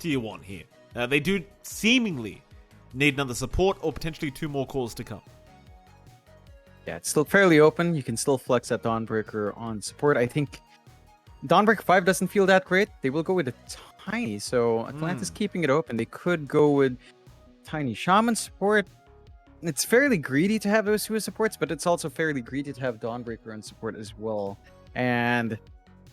do you want here? They do seemingly need another support or potentially 2 more cores to come. Yeah, it's still fairly open. You can still flex that Dawnbreaker on support. I think Dawnbreaker 5 doesn't feel that great. They will go with a Tiny, so Atlantis keeping it open. They could go with Tiny Shaman support. It's fairly greedy to have those 2 as supports, but it's also fairly greedy to have Dawnbreaker on support as well. And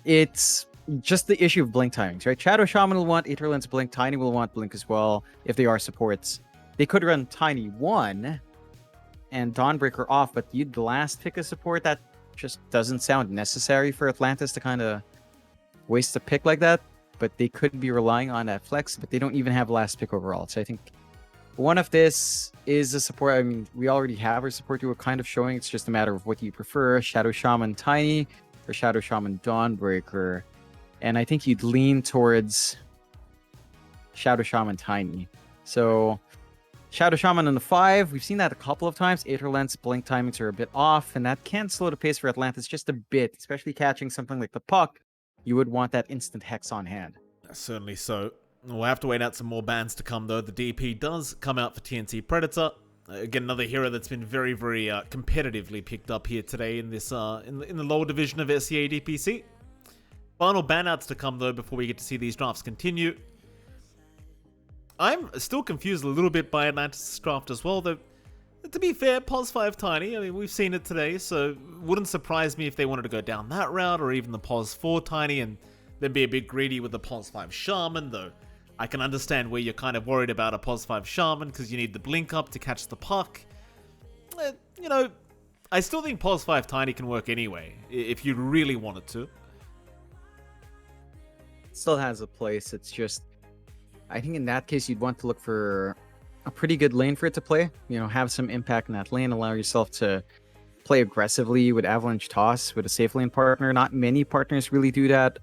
it's just the issue of blink timings, right? Shadow Shaman will want Aetherlens blink, Tiny will want blink as well if they are supports. They could run Tiny 1 and Dawnbreaker off, but you'd last pick a support. That just doesn't sound necessary for Atlantis to kind of waste a pick like that. But they could be relying on that flex, but they don't even have last pick overall. So I think one of this is a support. I mean, we already have our support duo kind of showing. It's just a matter of what you prefer, Shadow Shaman Tiny or Shadow Shaman Dawnbreaker. And I think you'd lean towards Shadow Shaman Tiny. So Shadow Shaman on the 5, we've seen that a couple of times. Aetherlens blink timings are a bit off, and that can slow the pace for Atlantis just a bit, especially catching something like the puck. You would want that instant hex on hand. Certainly so. We'll have to wait out some more bans to come, though. The DP does come out for TNC Predator. Again, another hero that's been very, very competitively picked up here today in this in the lower division of SEA DPC. Final banouts to come, though, before we get to see these drafts continue. I'm still confused a little bit by Atlantis' draft as well, though. To be fair, Pos 5 Tiny, I mean, we've seen it today, so wouldn't surprise me if they wanted to go down that route, or even the Pos 4 Tiny, and then be a bit greedy with the Pos 5 Shaman, though I can understand where you're kind of worried about a Pos 5 Shaman, because you need the blink up to catch the puck. You know, I still think Pos 5 Tiny can work anyway, if you really wanted to. It still has a place, it's just, I think in that case you'd want to look for a pretty good lane for it to play. You know, have some impact in that lane, allow yourself to play aggressively with Avalanche Toss with a safe lane partner. Not many partners really do that.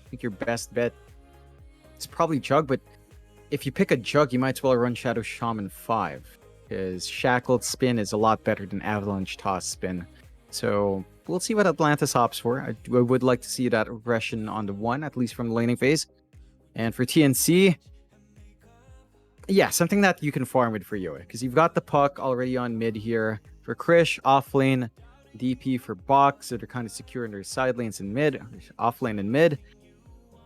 I think your best bet is probably Jug, but if you pick a Jug, you might as well run Shadow Shaman 5, because Shackled Spin is a lot better than Avalanche Toss Spin. So we'll see what Atlantis opts for. I would like to see that aggression on the 1, at least from the laning phase. And for TNC, yeah, something that you can farm with for Yoa, because you've got the puck already on mid here. For Krish, off lane, DP for Box, so they're kind of secure in their side lanes in mid, off lane and mid.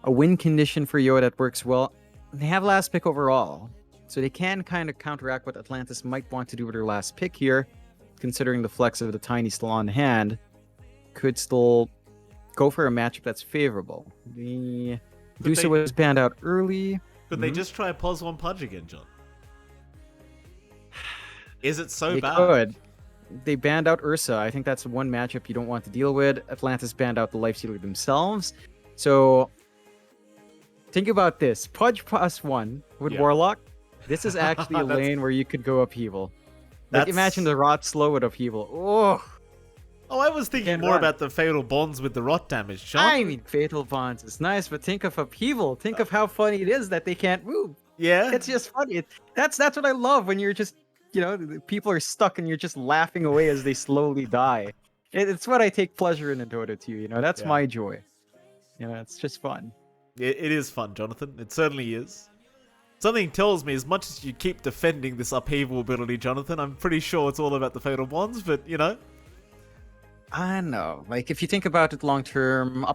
A win condition for Yoa that works well. They have last pick overall, so they can kind of counteract what Atlantis might want to do with their last pick here, considering the flex of the Tiny still on hand. Could still go for a matchup that's favorable. The Dusa was banned out early. But they just try Pos 1 Pudge again, John. Is it so They bad? could. They banned out Ursa. I think that's one matchup you don't want to deal with. Atlantis banned out the Lifestealer themselves. So think about this. Pudge Pos 1 with Warlock. This is actually a lane where you could go Upheaval. Like, imagine the Rot slow with Upheaval. Oh, I was thinking more about the Fatal Bonds with the rot damage, John. I mean, Fatal Bonds is nice, but think of Upheaval. Think of how funny it is that they can't move. Yeah. It's just funny. That's what I love when you're just, you know, people are stuck and you're just laughing away as they slowly die. It's what I take pleasure in Dota 2, you know. That's my joy. You know, it's just fun. It is fun, Jonathan. It certainly is. Something tells me, as much as you keep defending this Upheaval ability, Jonathan, I'm pretty sure it's all about the Fatal Bonds, but, you know. I know. Like, if you think about it long term,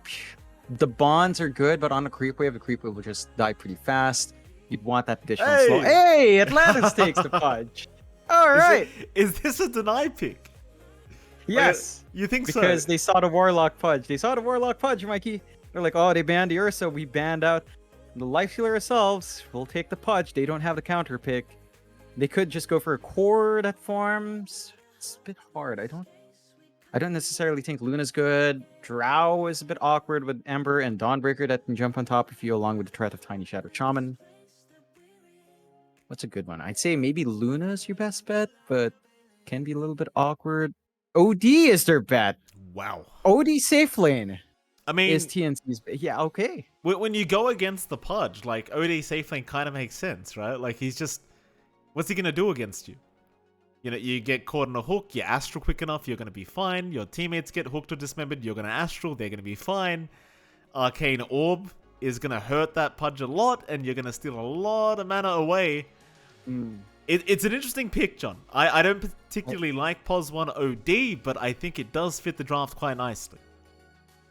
the bonds are good, but on a creep wave, the creep wave will just die pretty fast. You'd want that additional slow. Hey, Atlantis takes the Pudge. All right. Is this a deny pick? Yes. You think so? Because they saw the Warlock Pudge. They saw the Warlock Pudge, Mikey. They're like, oh, they banned the Ursa. We banned out the Life Healer ourselves. We'll take the Pudge. They don't have the counter pick. They could just go for a core that farms. It's a bit hard. I don't necessarily think Luna's good. Drow is a bit awkward with Ember and Dawnbreaker that can jump on top of you along with the threat of Tiny Shadow Shaman. What's a good one? I'd say maybe Luna's your best bet, but can be a little bit awkward. OD is their bet. Wow. OD safe lane. I mean, is TNC's. Yeah, okay. When you go against the Pudge, like, OD safe lane kind of makes sense, right? Like, he's just, what's he going to do against you? You know, you get caught in a hook, you Astral quick enough, you're going to be fine. Your teammates get hooked or dismembered, you're going to Astral, they're going to be fine. Arcane Orb, is going to hurt that Pudge a lot, and you're going to steal a lot of mana away. It's an interesting pick, John. I don't particularly like POS 1 OD, but I think it does fit the draft quite nicely.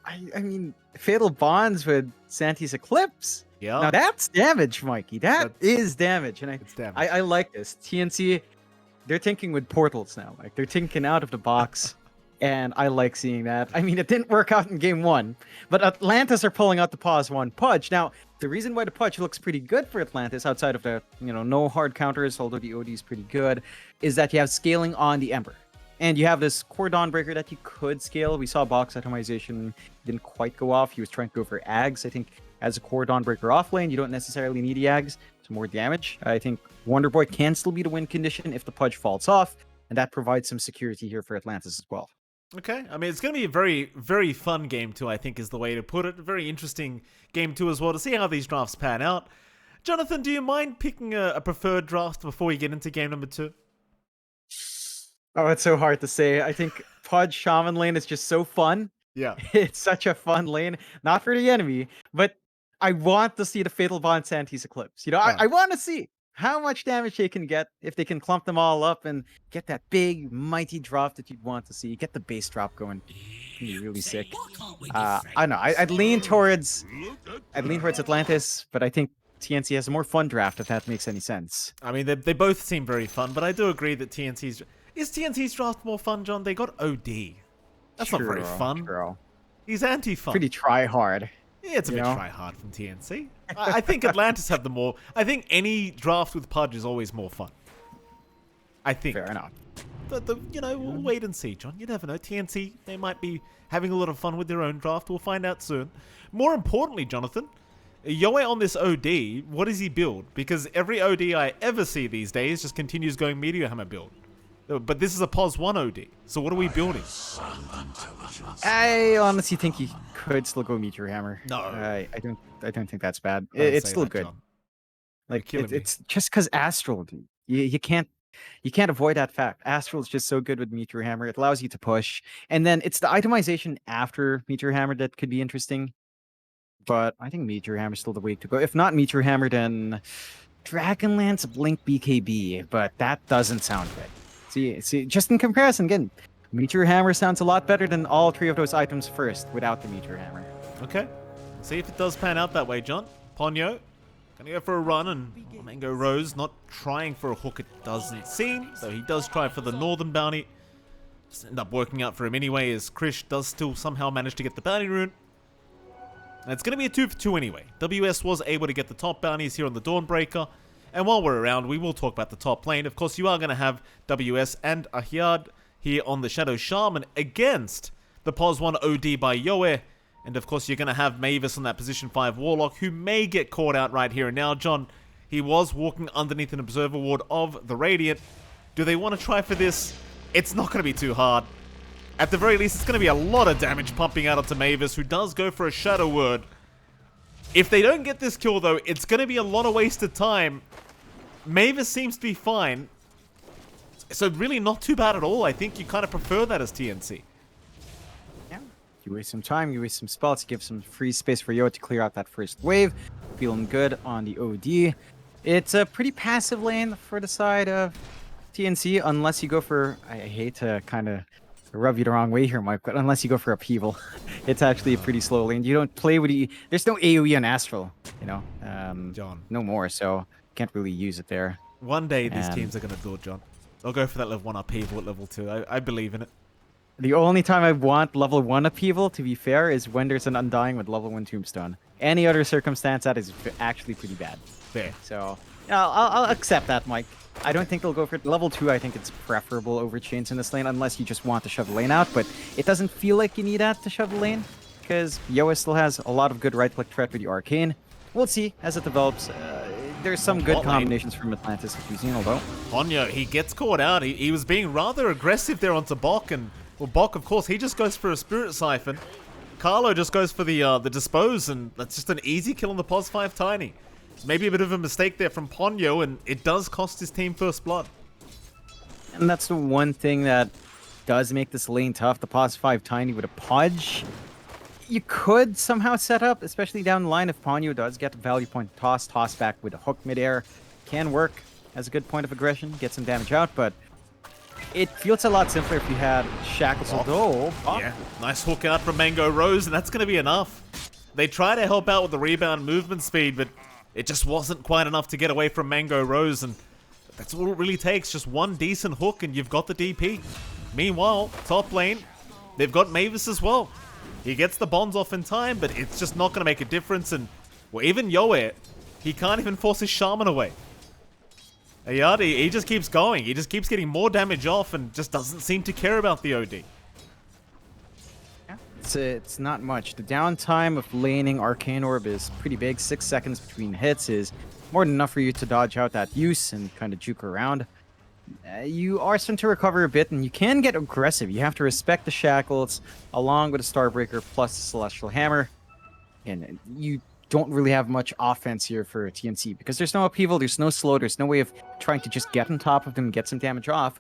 I mean, Fatal Bonds with Santi's Eclipse. Yeah. Now that's damage, Mikey. That's damage. And it's damage. I like this. TNC, they're thinking with portals now. Like, they're thinking out of the box. And I like seeing that. I mean, it didn't work out in game 1, but Atlantis are pulling out the POS 1 Pudge. Now, the reason why the Pudge looks pretty good for Atlantis, outside of the, no hard counters, although the OD is pretty good, is that you have scaling on the Ember. And you have this core Dawnbreaker that you could scale. We saw box atomization didn't quite go off. He was trying to go for Ags. I think as a core Dawnbreaker off lane, you don't necessarily need the Ags. It's more damage. I think Wonder Boy can still be the win condition if the Pudge falls off, and that provides some security here for Atlantis as well. Okay, I mean, it's going to be a very, very fun game too, I think is the way to put it. A very interesting game too as well, to see how these drafts pan out. Jonathan, do you mind picking a preferred draft before we get into game number 2? Oh, it's so hard to say. I think Pudge Shaman lane is just so fun. Yeah. It's such a fun lane. Not for the enemy, but I want to see the Fatal Bond Santi's Eclipse. I want to see how much damage they can get if they can clump them all up and get that big, mighty drop that you'd want to see. Get the base drop going. It'd be really sick. I don't know. I'd lean towards Atlantis, but I think TNC has a more fun draft, if that makes any sense. I mean, they both seem very fun, but I do agree that Is TNC's draft more fun, John? They got OD. That's not very fun. True. He's anti-fun. Pretty try-hard. Yeah, it's a bit try-hard from TNC. I think Atlantis have the more... I think any draft with Pudge is always more fun. I think. Fair enough. But, we'll wait and see, John. You never know. TNC, they might be having a lot of fun with their own draft. We'll find out soon. More importantly, Jonathan, Yoe on this OD, what does he build? Because every OD I ever see these days just continues going Meteor Hammer build. But this is a POS 1 OD, so what are we building? I honestly think he could still go Meteor Hammer. No, I don't think that's bad. It's still good. John. Like it's just because Astral, dude. You can't avoid that fact. Astral is just so good with Meteor Hammer. It allows you to push, and then it's the itemization after Meteor Hammer that could be interesting. But I think Meteor Hammer is still the way to go. If not Meteor Hammer, then Dragonlance Blink BKB. But that doesn't sound good. See, just in comparison, again, Meteor Hammer sounds a lot better than all 3 of those items first without the Meteor Hammer. Okay. See if it does pan out that way, John. Ponyo, gonna go for a run, and Mango Rose not trying for a hook, it doesn't seem. So he does try for the Northern Bounty. Just end up working out for him anyway, as Krish does still somehow manage to get the Bounty Rune. And it's gonna be a 2 for 2 anyway. WS was able to get the top bounties here on the Dawnbreaker. And while we're around, we will talk about the top lane. Of course, you are going to have WS and Ahiad here on the Shadow Shaman against the POS 1 OD by Yoe. And of course, you're going to have Mavis on that position 5 Warlock, who may get caught out right here and now. John, he was walking underneath an Observer Ward of the Radiant. Do they want to try for this? It's not going to be too hard. At the very least, it's going to be a lot of damage pumping out onto Mavis, who does go for a Shadow Word. If they don't get this kill, though, it's going to be a lot of wasted time. Mavis seems to be fine. So really not too bad at all. I think you kind of prefer that as TNC. Yeah. You waste some time, you waste some spells, you give some free space for Yoe to clear out that first wave. Feeling good on the OD. It's a pretty passive lane for the side of TNC, unless you go for... I hate to kind of rub you the wrong way here, Mike, but unless you go for upheaval. It's actually a pretty slow lane. You don't play with... There's no AoE on Astral, John. No more, so... Can't really use it there. One day these teams are going to do it, John. They'll go for that level 1 upheaval at level 2. I believe in it. The only time I want level 1 upheaval, to be fair, is when there's an Undying with level 1 Tombstone. Any other circumstance, that is actually pretty bad. Fair. So, I'll accept that, Mike. I don't think they'll go for it. Level 2, I think it's preferable over Chains in this lane, unless you just want to shove the lane out. But it doesn't feel like you need that to shove the lane, because Yoe still has a lot of good right-click threat with the Arcane. We'll see as it develops. There's some good combinations from Atlantis that we've seen, although. Ponyo, he gets caught out. He was being rather aggressive there onto Bok, and well, Bok, of course, he just goes for a Spirit Siphon. Carlo just goes for the Dispose, and that's just an easy kill on the POS 5 Tiny. Maybe a bit of a mistake there from Ponyo, and it does cost his team first blood. And that's the one thing that does make this lane tough. The POS 5 Tiny with a Pudge. You could somehow set up, especially down the line if Ponyo does get a value point toss back with a hook midair. Can work as a good point of aggression, get some damage out, but it feels a lot simpler if you had Shackles. Although, yeah, nice hook out from Mango Rose, and that's going to be enough. They try to help out with the rebound movement speed, but it just wasn't quite enough to get away from Mango Rose, and that's all it really takes. Just one decent hook, and you've got the DP. Meanwhile, top lane, they've got Mavis as well. He gets the bonds off in time, but it's just not going to make a difference, and well, even Yoe, he can't even force his Shaman away. Ayad, he just keeps going. He just keeps getting more damage off and just doesn't seem to care about the OD. Yeah, it's not much. The downtime of laning Arcane Orb is pretty big. 6 seconds between hits is more than enough for you to dodge out that use and kind of juke around. You are starting to recover a bit, and you can get aggressive. You have to respect the Shackles along with a Starbreaker plus the Celestial Hammer. And you don't really have much offense here for TNC because there's no upheaval, there's no slow, there's no way of trying to just get on top of them and get some damage off.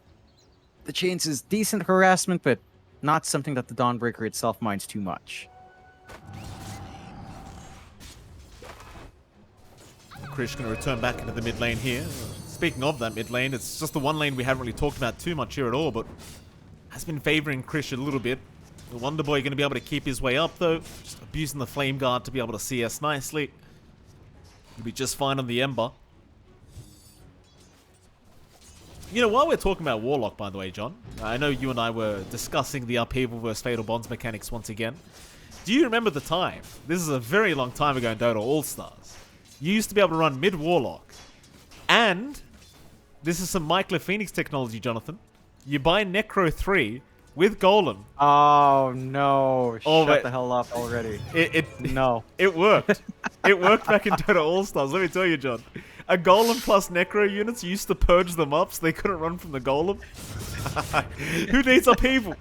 The chains is decent harassment, but not something that the Dawnbreaker itself minds too much. Krish going to return back into the mid lane here. Speaking of that mid lane, it's just the one lane we haven't really talked about too much here at all, but has been favoring Krish a little bit. The Wonder Boy going to be able to keep his way up though, just abusing the Flame Guard to be able to CS nicely. He'll be just fine on the Ember. You know, while we're talking about Warlock, by the way, John, I know you and I were discussing the upheaval versus Fatal Bonds mechanics once again. Do you remember the time? This is a very long time ago in Dota All-Stars. You used to be able to run mid-Warlock. And this is some Mike Phoenix technology, Jonathan. You buy Necro 3 with Golem. Oh no! Shut the hell up already. No. It worked. It worked back in Dota All-Stars. Let me tell you, John. A Golem plus Necro units used to purge them up so they couldn't run from the Golem. Who needs upheaval?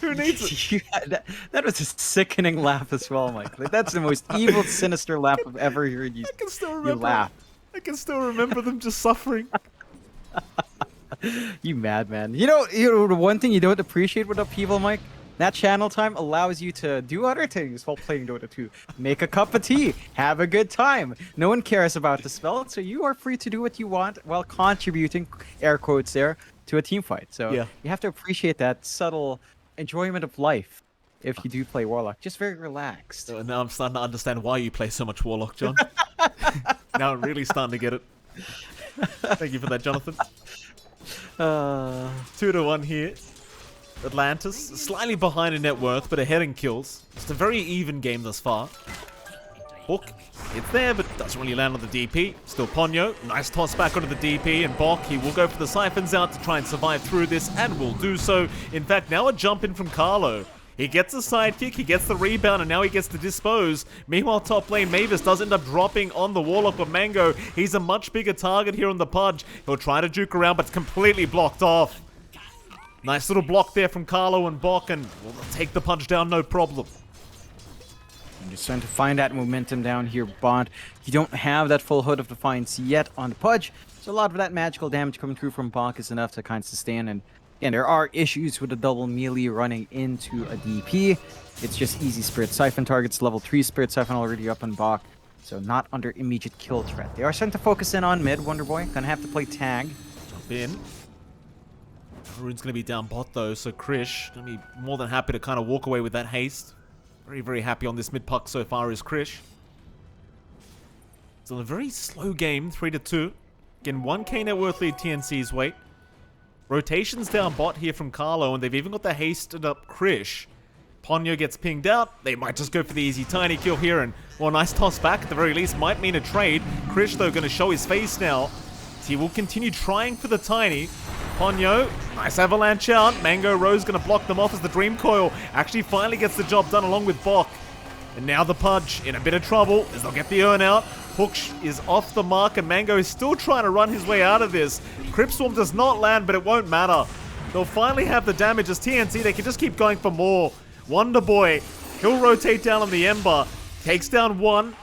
Who needs it? That was a sickening laugh as well, Mike. Like, that's the most evil, sinister laugh I've ever heard you. I can still remember. You laugh. I can still remember them just suffering. You madman. You know the one thing you don't appreciate with upheaval, Mike? That channel time allows you to do other things while playing Dota 2. Make a cup of tea. Have a good time. No one cares about the spell, so you are free to do what you want while contributing, air quotes there, to a team fight. So yeah. You have to appreciate that subtle enjoyment of life if you do play Warlock. Just very relaxed. Now I'm starting to understand why you play so much Warlock, John. Now I'm really starting to get it. Thank you for that, Jonathan. 2-1 here. Atlantis, slightly behind in net worth, but ahead in kills. Just a very even game thus far. Hook, it's there, but doesn't really land on the DP. Still Ponyo, nice toss back onto the DP, and Bok, he will go for the siphons out to try and survive through this, and will do so. In fact, now a jump in from Carlo. He gets a sidekick, he gets the rebound, and now he gets to dispose. Meanwhile, top lane, Mavis does end up dropping on the Warlock, but Mango, he's a much bigger target here on the Pudge. He'll try to juke around, but it's completely blocked off. Nice little block there from Carlo and Bok, and we'll take the Pudge down, no problem. You're starting to find that momentum down here, Bond. You don't have that full Hood of Defiance yet on the Pudge, so a lot of that magical damage coming through from Bok is enough to kind of sustain, and there are issues with the double melee running into a DP. It's just easy Spirit Siphon targets, level 3 Spirit Siphon already up on Bok, so not under immediate kill threat. They are starting to focus in on mid, Wonderboy. Gonna have to play tag. Jump in. Rune's going to be down bot though, so Krish going to be more than happy to kind of walk away with that haste. Very, very happy on this mid puck so far is Krish. It's a very slow game, 3-2. Again, 1k net worth lead TNC's weight. Rotations down bot here from Carlo, and they've even got the hasted up Krish. Ponyo gets pinged out. They might just go for the easy tiny kill here, and well, nice toss back at the very least might mean a trade. Krish though going to show his face now. He will continue trying for the tiny. Ponyo, nice avalanche out. Mango Rose going to block them off as the Dream Coil actually finally gets the job done along with Bok. And now the Pudge in a bit of trouble as they'll get the Urn out. Hook is off the mark and Mango is still trying to run his way out of this. Crypt Swarm does not land, but it won't matter. They'll finally have the damage as TNC. They can just keep going for more. Wonder Boy, he'll rotate down on the Ember. Takes down one.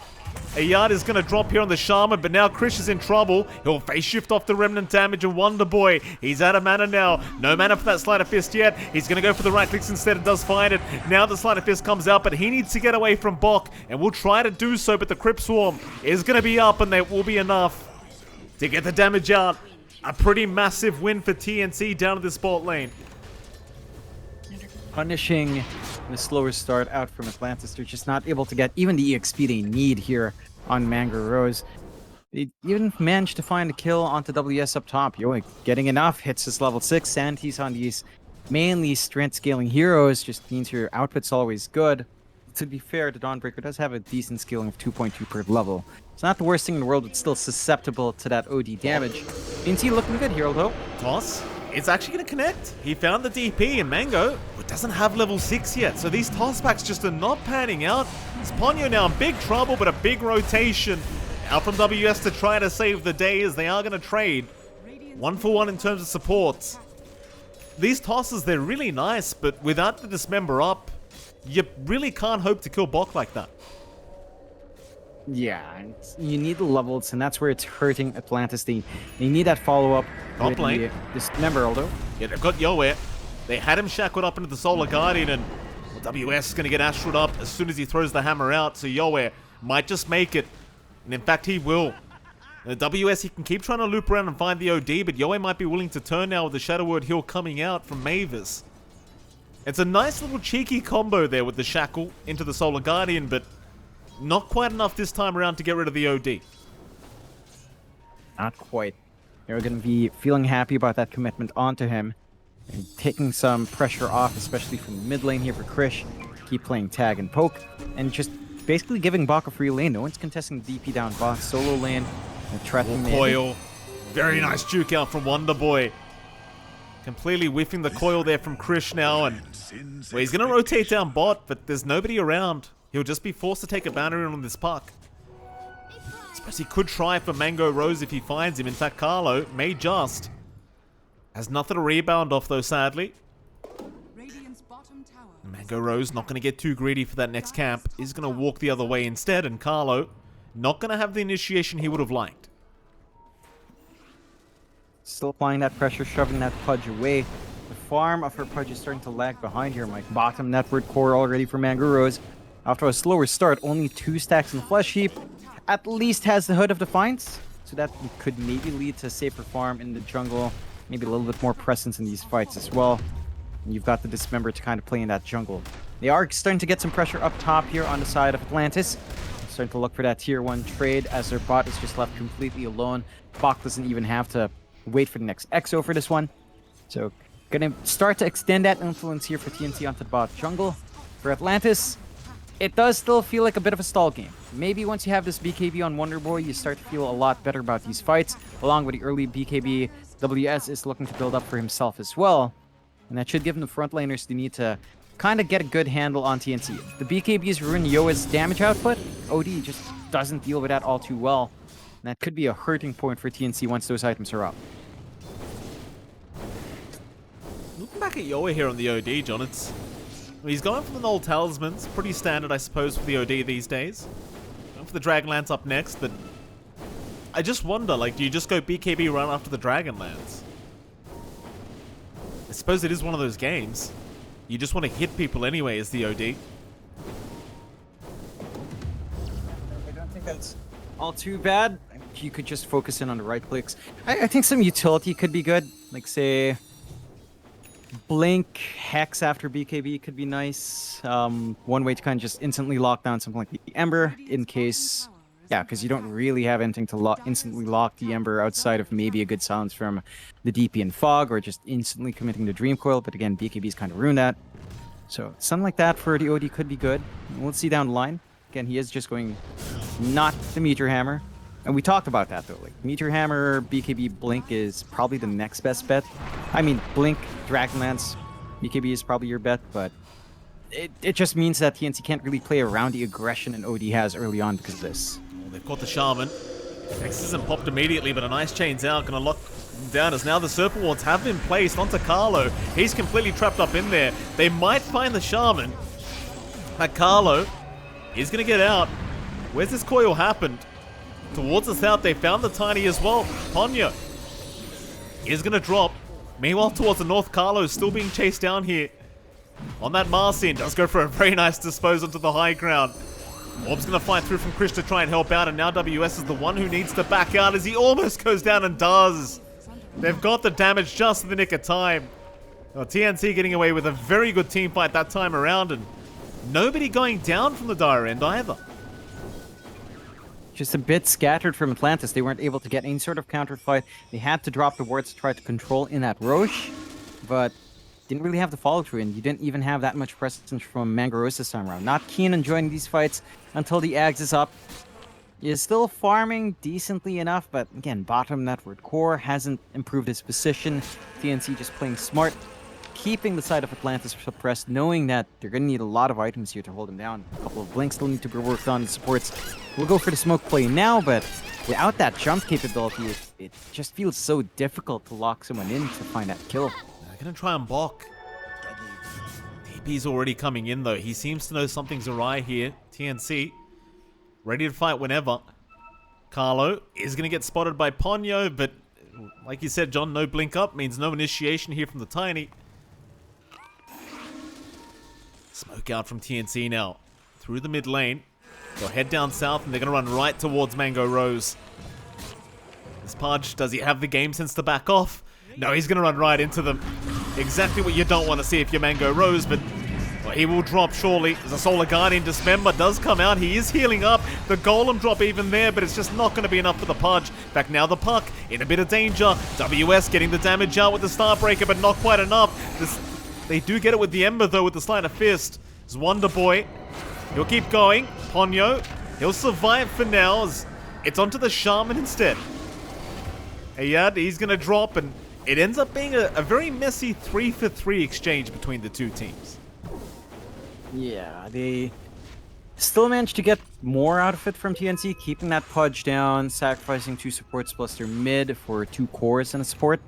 A yard is going to drop here on the Shaman, but now Krish is in trouble. He'll face shift off the Remnant damage, and Wonder Boy, he's out of mana now. No mana for that Sleight of Fist yet. He's going to go for the right clicks instead and does find it. Now the Sleight of Fist comes out, but he needs to get away from Bok, and will try to do so, but the Crypt Swarm is going to be up, and there will be enough to get the damage out. A pretty massive win for TNC down at this bot lane. Punishing the slower start out from Atlantis. They're just not able to get even the EXP they need here on Mango Rose. They even managed to find a kill onto WS up top. Yo, getting enough hits his level 6. Sanities on these mainly strength scaling heroes just means your output's always good. To be fair, the Dawnbreaker does have a decent scaling of 2.2 per level. It's not the worst thing in the world, but still susceptible to that OD damage. TNC looking good here, though. Toss. It's actually going to connect. He found the DP, and Mango doesn't have level 6 yet, so these toss packs just are not panning out. Ponyo now in big trouble, but a big rotation out from WS to try to save the day, as they are going to trade 1-for-1 in terms of supports. These tosses, they're really nice, but without the Dismember up, you really can't hope to kill Bok like that. Yeah, you need the levels, and that's where it's hurting Atlantis. They need that follow-up. Top lane. Dismember, although. Yeah, they've got Yoe. They had him shackled up into the Solar Guardian, and WS is going to get Astraled up as soon as he throws the hammer out, so Yoe might just make it. And in fact, he will. The WS, he can keep trying to loop around and find the OD, but Yoe might be willing to turn now with the Shadow Word Heal coming out from Mavis. It's a nice little cheeky combo there with the Shackle into the Solar Guardian, but not quite enough this time around to get rid of the OD. Not quite. They're going to be feeling happy about that commitment onto him and taking some pressure off, especially from the mid lane here for Krish. Keep playing tag and poke, and just basically giving Bok a free lane. No one's contesting the DP down Bok. Solo lane. And coil. Very nice juke out from Wonder Boy. Completely whiffing the coil there from Krish now, and well, he's going to rotate down bot, but there's nobody around. He'll just be forced to take a boundary on this puck. I suppose he could try for Mango Rose if he finds him. In fact, Carlo may just. Has nothing to rebound off though, sadly. Mango Rose not going to get too greedy for that next camp. He's going to walk the other way instead, and Carlo not going to have the initiation he would have liked. Still applying that pressure, shoving that Pudge away. The farm of her Pudge is starting to lag behind here, Mike. Bottom network core already for Mango Rose. After a slower start, only 2 stacks in the Flesh Heap. At least has the Hood of Defiance, so that could maybe lead to a safer farm in the jungle. Maybe a little bit more presence in these fights as well. And you've got the Dismember to kind of play in that jungle. They are starting to get some pressure up top here on the side of Atlantis. Starting to look for that tier 1 trade as their bot is just left completely alone. Bok doesn't even have to wait for the next EXO for this one. So gonna start to extend that influence here for TNC onto the bot jungle. For Atlantis, it does still feel like a bit of a stall game. Maybe once you have this BKB on Wonder Boy, you start to feel a lot better about these fights. Along with the early BKB, WS is looking to build up for himself as well. And that should give him the front laners the need to kind of get a good handle on TNC. The BKBs ruin Yoa's damage output. OD just doesn't deal with that all too well. And that could be a hurting point for TNC once those items are up. Looking back at Yoa here on the OD, John, he's going for the Null Talismans. Pretty standard, I suppose, for the OD these days. Going for the Dragonlance up next, but I just wonder, like, do you just go BKB right after the Dragonlance? I suppose it is one of those games. You just want to hit people anyway as the OD. I don't think that's all too bad. You could just focus in on the right clicks. I think some utility could be good. Like, say, Blink, Hex after BKB could be nice. One way to kind of just instantly lock down something like the Ember in case... Yeah, because you don't really have anything to instantly lock the Ember outside of maybe a good silence from the DP and Fog, or just instantly committing the Dream Coil, but again, BKB's kind of ruined that. So, something like that for the OD could be good. We'll see down the line. Again, he is just going not the Meteor Hammer. And we talked about that, though. Like, Meteor Hammer, BKB, Blink is probably the next best bet. I mean, Blink, Dragonlance, BKB is probably your bet, but it just means that TNC can't really play around the aggression an OD has early on because of this. Well, they've caught the Shaman. X isn't popped immediately, but a nice chain's out. Gonna lock down as now the Serpent Wards have been placed onto Carlo. He's completely trapped up in there. They might find the Shaman. But Carlo is gonna get out. Where's this coil happened? Towards the south, they found the Tiny as well. Ponyo is going to drop. Meanwhile, towards the north, Carlo still being chased down here. On that Marcin, does go for a very nice disposal to the high ground. Orb's going to fight through from Krish to try and help out, and now WS is the one who needs to back out as he almost goes down and does. They've got the damage just in the nick of time. Well, TNC getting away with a very good team fight that time around, and nobody going down from the dire end either. Just a bit scattered from Atlantis. They weren't able to get any sort of counter fight. They had to drop the wards to try to control in that Roche, but didn't really have the follow through, and you didn't even have that much presence from Mangaros this time around. Not keen on joining these fights until the Ags is up. Is still farming decently enough, but again, bottom network core hasn't improved his position. TNC just playing smart, keeping the side of Atlantis suppressed, knowing that they're going to need a lot of items here to hold him down. A couple of blinks still need to be worked on. The supports will go for the smoke play now, but without that jump capability, it just feels so difficult to lock someone in to find that kill. They're going to try and block. DP's already coming in though. He seems to know something's awry here. TNC, ready to fight whenever. Carlo is going to get spotted by Ponyo, but like you said, John, no blink up means no initiation here from the Tiny. Smoke out from TNC now. Through the mid lane. They'll head down south and they're going to run right towards Mango Rose. This Pudge, does he have the game sense to back off? No, he's going to run right into them. Exactly what you don't want to see if you're Mango Rose, but well, he will drop surely. The Solar Guardian Dismember does come out. He is healing up. The Golem drop even there, but it's just not going to be enough for the Pudge. Back now the Puck in a bit of danger. WS getting the damage out with the Starbreaker, but not quite enough. They do get it with the Ember though, with the Sleight of Fist. It's Wonder Boy. He'll keep going. Ponyo, he'll survive for now. It's onto the Shaman instead. Ayad, he's going to drop, and it ends up being a very messy 3-for-3 exchange between the two teams. Yeah, they still managed to get more out of it from TNC, keeping that Pudge down, sacrificing 2 supports plus their mid for 2 cores and a support.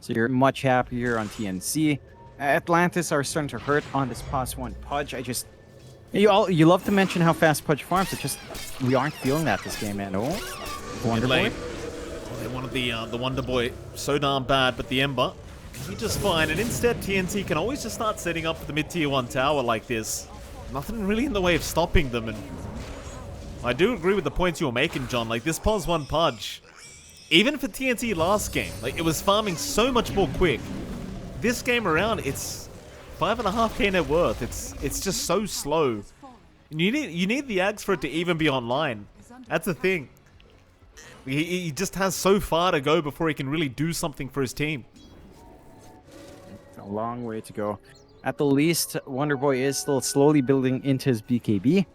So you're much happier on TNC. Atlantis are starting to hurt on this +1 Pudge. You love to mention how fast Pudge farms, it just we aren't feeling that this game, man. Oh, Wonder Boy. They wanted the Wonder Boy so darn bad, but the Ember can be just fine. And instead, TNC can always just start setting up the mid-tier 1 tower like this. Nothing really in the way of stopping them. And I do agree with the points you were making, John. Like this +1 Pudge, even for TNC last game, like it was farming so much more quick. This game around, it's 5.5k net worth. It's just so slow. And you need the Ags for it to even be online. That's the thing. He just has so far to go before he can really do something for his team. A long way to go. At the least, Wonder Boy is still slowly building into his BKB.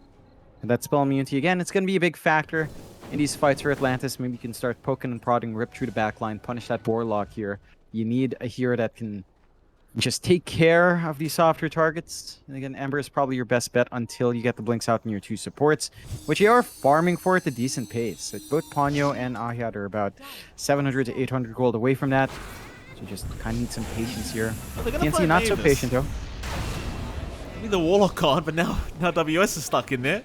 And that spell immunity, again, it's going to be a big factor in these fights for Atlantis. Maybe you can start poking and prodding, rip through the backline, punish that Warlock here. You need a hero that can just take care of these softer targets. And again, Ember is probably your best bet until you get the blinks out in your 2 supports, which you are farming for at a decent pace. So both Ponyo and Ahyad are about 700 to 800 gold away from that. So you just kind of need some patience here. Well, TNC not so patient though. Maybe the Warlock on, but now WS is stuck in there.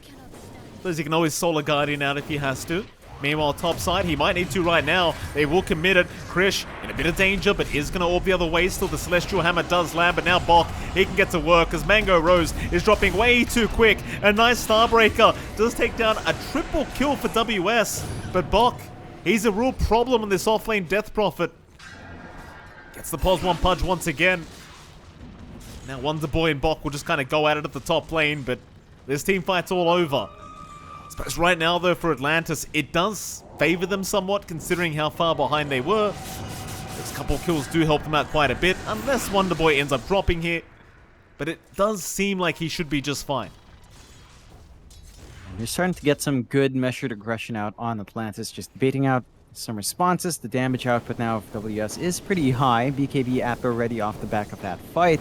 Suppose he can always Solar Guardian out if he has to. Meanwhile, top side, he might need to right now. They will commit it. Krish in a bit of danger, but is going to orb the other way. Still, the Celestial Hammer does land, but now Bok, he can get to work as Mango Rose is dropping way too quick. A nice Starbreaker does take down a triple kill for WS, but Bok, he's a real problem in this offlane Death Prophet. Gets the +1 Pudge once again. Now Wonder Boy and Bok will just kind of go at it at the top lane, but this team fight's all over. I suppose right now, though, for Atlantis, it does favor them somewhat, considering how far behind they were. This couple of kills do help them out quite a bit, unless Wonder Boy ends up dropping here. But it does seem like he should be just fine. You're starting to get some good measured aggression out on Atlantis, just baiting out some responses. The damage output now of WS is pretty high. BKB at already off the back of that fight.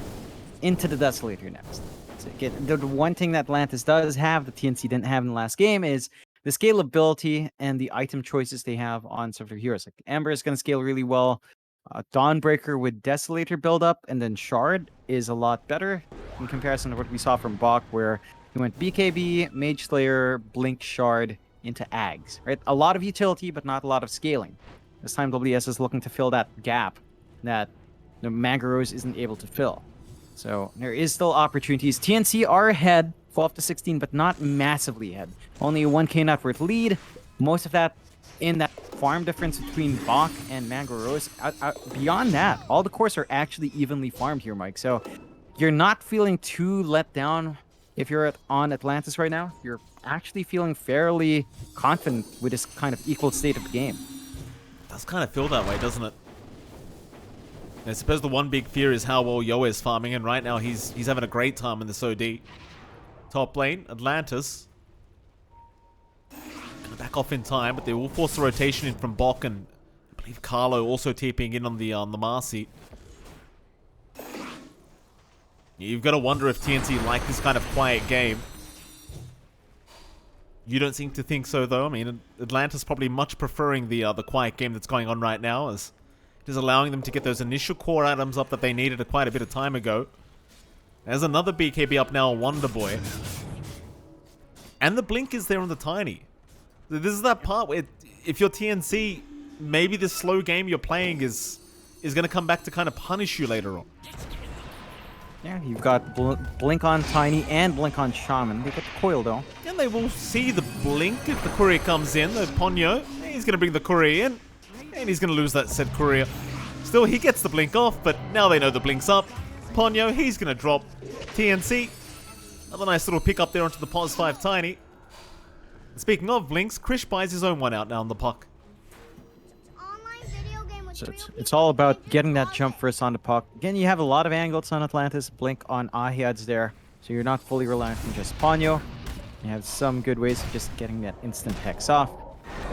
Into the Desolator next. So again, the one thing that Atlantis does have that TNC didn't have in the last game is the scalability and the item choices they have on some of their heroes. Like Ember is going to scale really well. Dawnbreaker with Desolator build up and then Shard is a lot better in comparison to what we saw from Bok, where He went BKB, Mage Slayer, Blink Shard into Ags, right? A lot of utility, but not a lot of scaling. This time WS is looking to fill that gap that the Mangaros isn't able to fill. So there is still opportunities. TNC are ahead, 12 to 16, but not massively ahead. Only a 1k net worth lead. Most of that in that farm difference between Bach and Mangaros. Beyond that, all the cores are actually evenly farmed here, Mike. So you're not feeling too let down if you're on Atlantis right now. You're actually feeling fairly confident with this kind of equal state of the game. It does kind of feel that way, doesn't it? I suppose the one big fear is how well Yoa is farming, and right now he's having a great time in this OD. Top lane, Atlantis. Gonna back off in time, but they will force the rotation in from Bok, and I believe Carlo also TPing in on the Marcy. You've got to wonder if TNC like this kind of quiet game. You don't seem to think so, though. I mean, Atlantis probably much preferring the quiet game that's going on right now, as it is allowing them to get those initial core items up that they needed quite a bit of time ago. There's another BKB up now, Wonder Boy. And the blink is there on the Tiny. This is that part where if you're TNC, maybe this slow game you're playing is going to come back to kind of punish you later on. Yeah, you've got Blink on Tiny and Blink on Shaman. They get the coil, though. And they will see the blink if the courier comes in. The Ponyo, he's going to bring the courier in. And he's going to lose that said courier. Still, he gets the blink off, but now they know the blink's up. Ponyo, he's going to drop. TNC, another nice little pick up there onto the Pos 5 Tiny. Speaking of blinks, Krish buys his own one out now on the puck. So it's all about getting that jump first on the puck. Again, you have a lot of angles on Atlantis. Blink on Ahiad's there, so you're not fully reliant on just Ponyo. You have some good ways of just getting that instant hex off.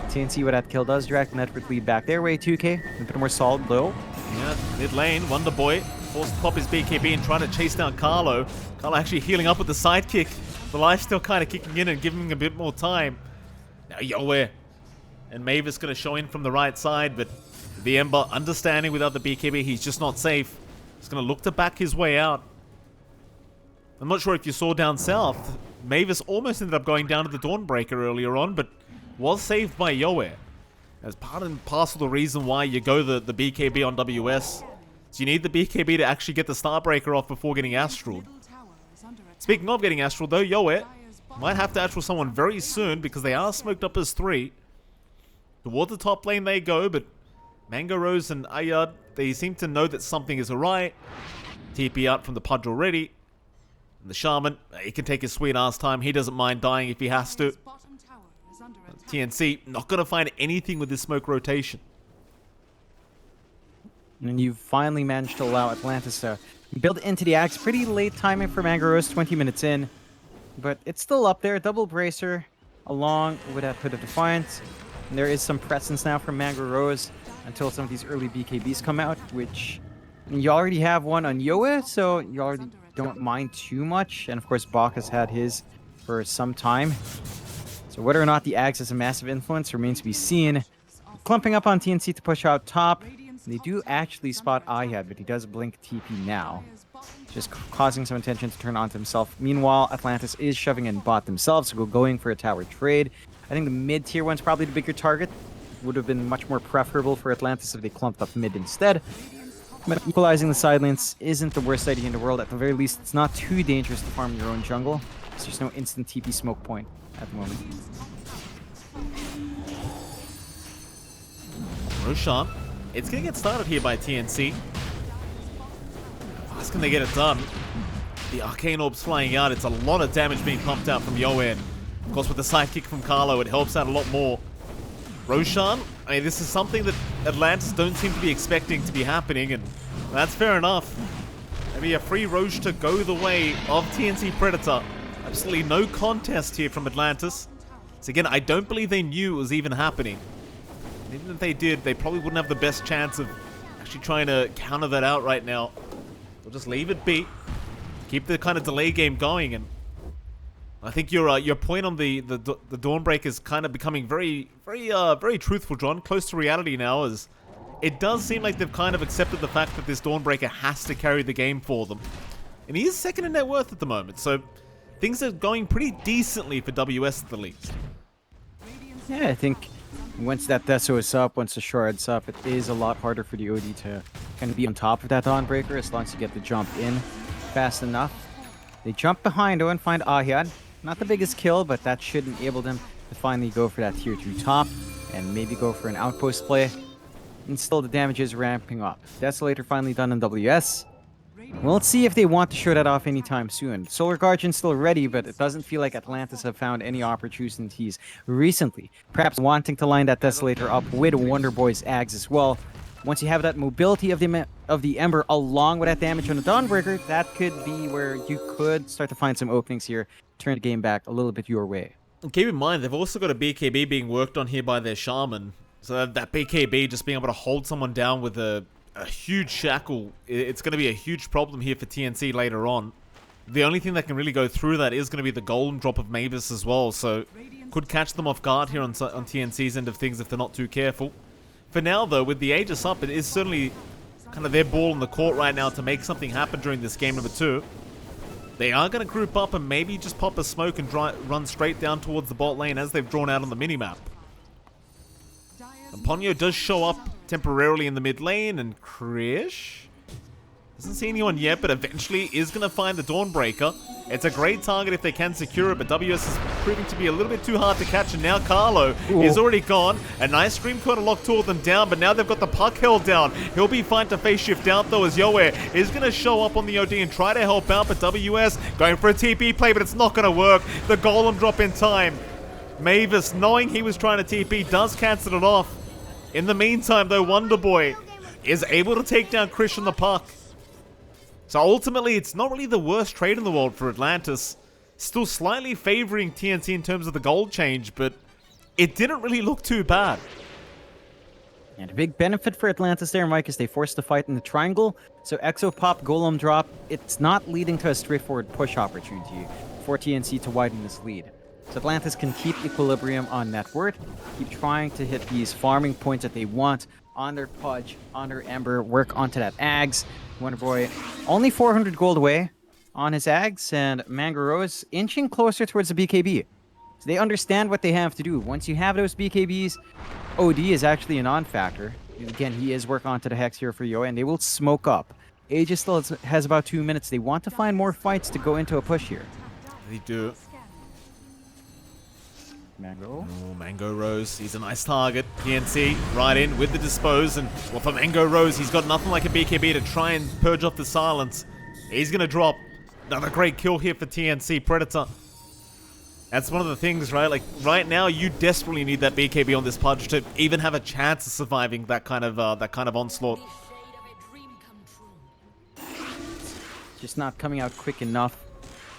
TNC with that kill does drag the network lead back their way. 2k, a bit more solid though. Yeah, mid lane, Wonder Boy forced to pop his BKB and trying to chase down Carlo. Carlo actually healing up with the sidekick. The life still kind of kicking in and giving him a bit more time. Now Yoa and Mavis going to show in from the right side, but the Ember understanding without the BKB, he's just not safe. He's going to look to back his way out. I'm not sure if you saw down south, Mavis almost ended up going down to the Dawnbreaker earlier on, but was saved by Yoa. As part and parcel the reason why you go the BKB on WS. So you need the BKB to actually get the Starbreaker off before getting Astraled. Speaking of getting Astraled though, Yoa might have to Astral someone very soon because they are smoked up as 3. Toward the top lane they go, but Mangaros and Ayad, they seem to know that something is awry. TP out from the Pudge already. And the Shaman, he can take his sweet ass time. He doesn't mind dying if he has to. TNC, not going to find anything with this smoke rotation. And you finally managed to allow Atlantis to build into the axe. Pretty late timing for Mangaros, 20 minutes in. But it's still up there. Double Bracer along with that Hood of Defiance. And there is some presence now from Mangaros until some of these early BKBs come out, which you already have one on Yoa, so you already don't mind too much. And of course, Bach has had his for some time. So whether or not the Axe has a massive influence remains to be seen. Clumping up on TNC to push out top. They do actually spot Ayad, but he does blink TP now, just causing some attention to turn onto himself. Meanwhile, Atlantis is shoving in bot themselves, so going for a tower trade. I think the mid-tier one's probably the bigger target. Would have been much more preferable for Atlantis if they clumped up mid instead. But equalizing the side lanes isn't the worst idea in the world. At the very least, it's not too dangerous to farm your own jungle. There's no instant TP smoke point at the moment. Roshan, it's going to get started here by TNC. How fast can they get it done? The Arcane Orb's flying out. It's a lot of damage being pumped out from Yoa. Of course, with the sidekick from Carlo, it helps out a lot more. Roshan, I mean, this is something that Atlantis don't seem to be expecting to be happening, and that's fair enough. Maybe a free Roche to go the way of TNC Predator. Absolutely no contest here from Atlantis. So again, I don't believe they knew it was even happening. And even if they did, they probably wouldn't have the best chance of actually trying to counter that out right now. They'll just leave it be. Keep the kind of delay game going, and I think your point on the Dawnbreaker is kind of becoming very truthful, John. Close to reality now, as it does seem like they've kind of accepted the fact that this Dawnbreaker has to carry the game for them. And he is second in net worth at the moment, so things are going pretty decently for WS at the least. Yeah, I think once that Deso is up, once the Shard's up, it is a lot harder for the OD to kind of be on top of that Dawnbreaker as long as you get the jump in fast enough. They jump behind and find Ahyad. Not the biggest kill, but that should enable them to finally go for that tier 2 top and maybe go for an outpost play. And still the damage is ramping up. Desolator finally done in WS. Well, let's see if they want to show that off anytime soon. Solar Guardian's still ready, but it doesn't feel like Atlantis have found any opportunities recently. Perhaps wanting to line that Desolator up with Wonder Boy's Ags as well. Once you have that mobility of the Ember along with that damage on the Dawnbreaker, that could be where you could start to find some openings here, turn the game back a little bit your way. And keep in mind, they've also got a BKB being worked on here by their Shaman. So that BKB just being able to hold someone down with a huge shackle, it's going to be a huge problem here for TNC later on. The only thing that can really go through that is going to be the golden drop of Mavis as well, so could catch them off guard here on TNC's end of things if they're not too careful. For now though, with the Aegis up, it is certainly kind of their ball in the court right now to make something happen during this game number 2. They are going to group up and maybe just pop a smoke and run straight down towards the bot lane as they've drawn out on the minimap. And Ponyo does show up temporarily in the mid lane, and Krish doesn't see anyone yet, but eventually is going to find the Dawnbreaker. It's a great target if they can secure it, but WS is proving to be a little bit too hard to catch, and now Carlo is already gone. A nice Stream Corner lock two of them down, but now they've got the puck held down. He'll be fine to face shift out though, as Yoe is going to show up on the OD and try to help out, but WS going for a TP play, but it's not going to work. The golem drop in time. Mavis, knowing he was trying to TP, does cancel it off. In the meantime though, Wonder Boy is able to take down Krish on the puck. So ultimately, it's not really the worst trade in the world for Atlantis. Still slightly favoring TNC in terms of the gold change, but it didn't really look too bad. And a big benefit for Atlantis there, Mike, is they forced the fight in the triangle. So Exo Pop, Golem Drop, it's not leading to a straightforward push opportunity for TNC to widen this lead. So Atlantis can keep equilibrium on net worth, keep trying to hit these farming points that they want on their Pudge, on their Ember, work onto that Ags. Wonder Boy only 400 gold away on his Ags, and Mango Rose inching closer towards the BKB. So they understand what they have to do. Once you have those BKBs, OD is actually a non-factor. Again, he is working onto the Hex here for Yoe, and they will smoke up. Aegis still has about 2 minutes. They want to find more fights to go into a push here. They do. Mango. Oh, Mango Rose. He's a nice target. PNC right in with the dispose. And well, for Mango Rose, he's got nothing like a BKB to try and purge off the silence. He's going to drop. Another great kill here for TNC. Predator. That's one of the things, right? Like, right now, you desperately need that BKB on this Pudge to even have a chance of surviving that kind of onslaught. Just not coming out quick enough.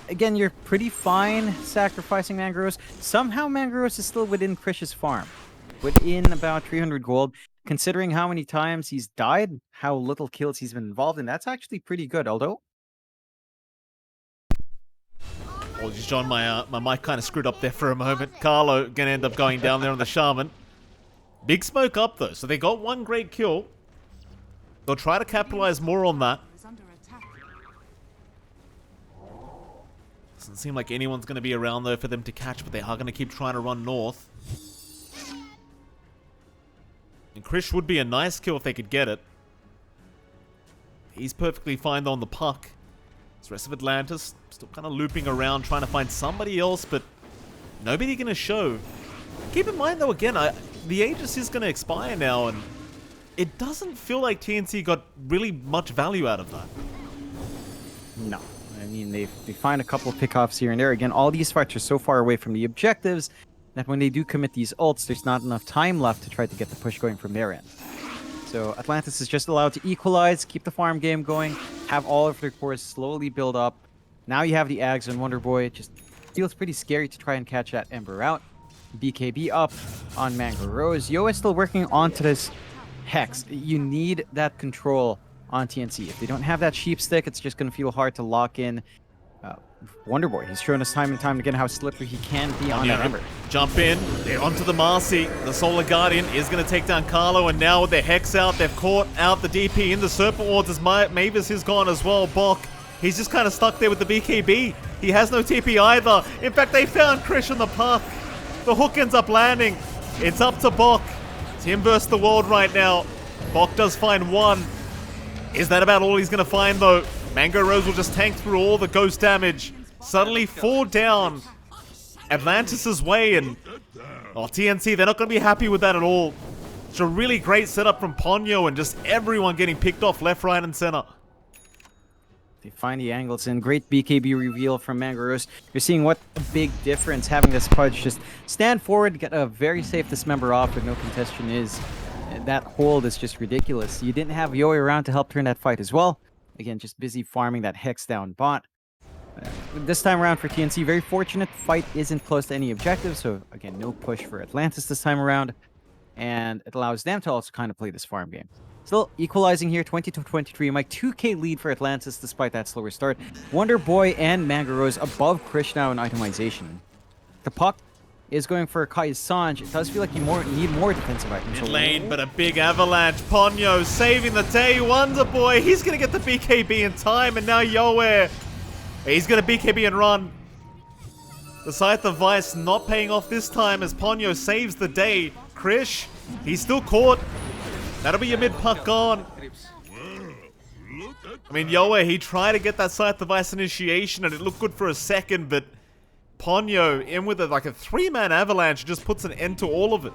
Again, you're pretty fine sacrificing Mangros. Somehow Mangros is still within Krish's farm. Within about 300 gold. Considering how many times he's died, how little kills he's been involved in, that's actually pretty good, although... Apologies, John, my mic kind of screwed up there for a moment. Carlo gonna end up going down there on the Shaman. Big smoke up though, so they got one great kill. They'll try to capitalize more on that. Doesn't seem like anyone's going to be around though for them to catch, but they are going to keep trying to run north. And Krish would be a nice kill if they could get it. He's perfectly fine though on the puck. The rest of Atlantis still kind of looping around trying to find somebody else, but nobody going to show. Keep in mind though, again, the Aegis is going to expire now, and it doesn't feel like TNC got really much value out of that. No. I mean, they find a couple of pickoffs here and there. Again, all these fights are so far away from the objectives that when they do commit these ults, there's not enough time left to try to get the push going from their end. So Atlantis is just allowed to equalize, keep the farm game going, have all of their cores slowly build up. Now you have the Ags and Wonder Boy. It just feels pretty scary to try and catch that Ember out. BKB up on Mango Rose. Yoe is still working onto this Hex. You need that control on TNC. If they don't have that sheep stick, it's just going to feel hard to lock in Wonder Boy. He's shown us time and time again how slippery he can be on that Ember. Jump in. They're onto the Marcy. The Solar Guardian is going to take down Carlo, and now with their Hex out, they've caught out the DP in the Serpent Wards as Mavis is gone as well. Bok, he's just kind of stuck there with the BKB. He has no TP either. In fact, they found Krish on the path. The hook ends up landing. It's up to Bok. It's him versus the world right now. Bok does find one. Is that about all he's going to find, though? Mango Rose will just tank through all the ghost damage. Suddenly 4 down. Atlantis' way, and TNC, they're not going to be happy with that at all. It's a really great setup from Ponyo and just everyone getting picked off left, right, and center. They find the angles in. Great BKB reveal from Mango Rose. You're seeing what a big difference having this Pudge just stand forward, get a very safe dismember off with no contestation is. That hold is just ridiculous. You didn't have Yoi around to help turn that fight as well. Again, just busy farming that Hex down bot. This time around for TNC, very fortunate. Fight isn't close to any objective, so again, no push for Atlantis this time around. And it allows them to also kind of play this farm game. Still equalizing here, 20-23. My 2k lead for Atlantis despite that slower start. Wonder Boy and Mango Rose above Krish now in itemization. The puck is going for Kai Sanj. It does feel like you need more defensive items. Mid lane, but a big avalanche. Ponyo saving the day. Wonder Boy, he's going to get the BKB in time, and now Yoe. He's going to BKB and run. The Scythe of Vice not paying off this time as Ponyo saves the day. Krish, he's still caught. That'll be your mid puck gone. I mean, Yoe, he tried to get that Scythe of Vice initiation and it looked good for a second, but Ponyo in with like a 3-man avalanche just puts an end to all of it.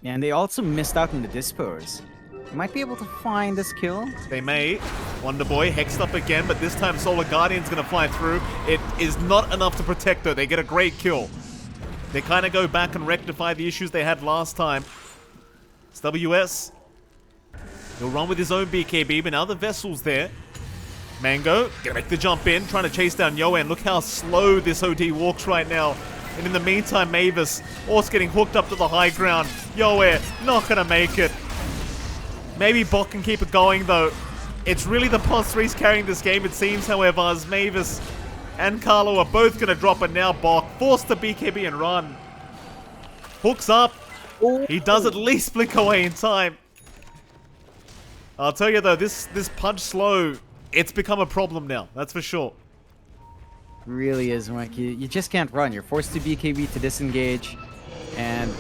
Yeah, and they also missed out on the dispos. They might be able to find this kill. They may. Wonder Boy hexed up again, but this time Solar Guardian's going to fly through. It is not enough to protect her. They get a great kill. They kind of go back and rectify the issues they had last time. It's WS. He'll run with his own BKB, but now the vessel's there. Mango, gonna make the jump in, trying to chase down Yoe, and look how slow this OD walks right now. And in the meantime, Mavis, also getting hooked up to the high ground. Yoe, not gonna make it. Maybe Bok can keep it going, though. It's really the Pos 3s carrying this game, it seems, however, as Mavis and Carlo are both gonna drop, and now Bok forced to BKB and run. Hooks up. He does at least blink away in time. I'll tell you, though, this punch slow, it's become a problem now, that's for sure. Really is, Mike. You just can't run. You're forced to BKB to disengage. And,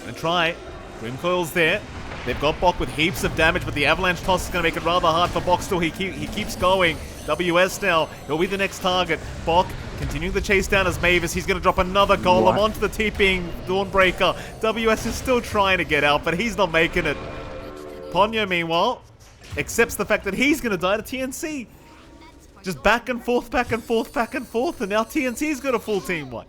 And try. Grim Coil's there. They've got Bok with heaps of damage, but the avalanche toss is going to make it rather hard for Bok still. He keeps going. WS now. He'll be the next target. Bok continuing the chase down as Mavis. He's going to drop another golem onto the TPing Dawnbreaker. WS is still trying to get out, but he's not making it. Ponyo, meanwhile, accepts the fact that he's going to die to TNC. Just back and forth, back and forth, back and forth, and now TNC's got a full team wipe.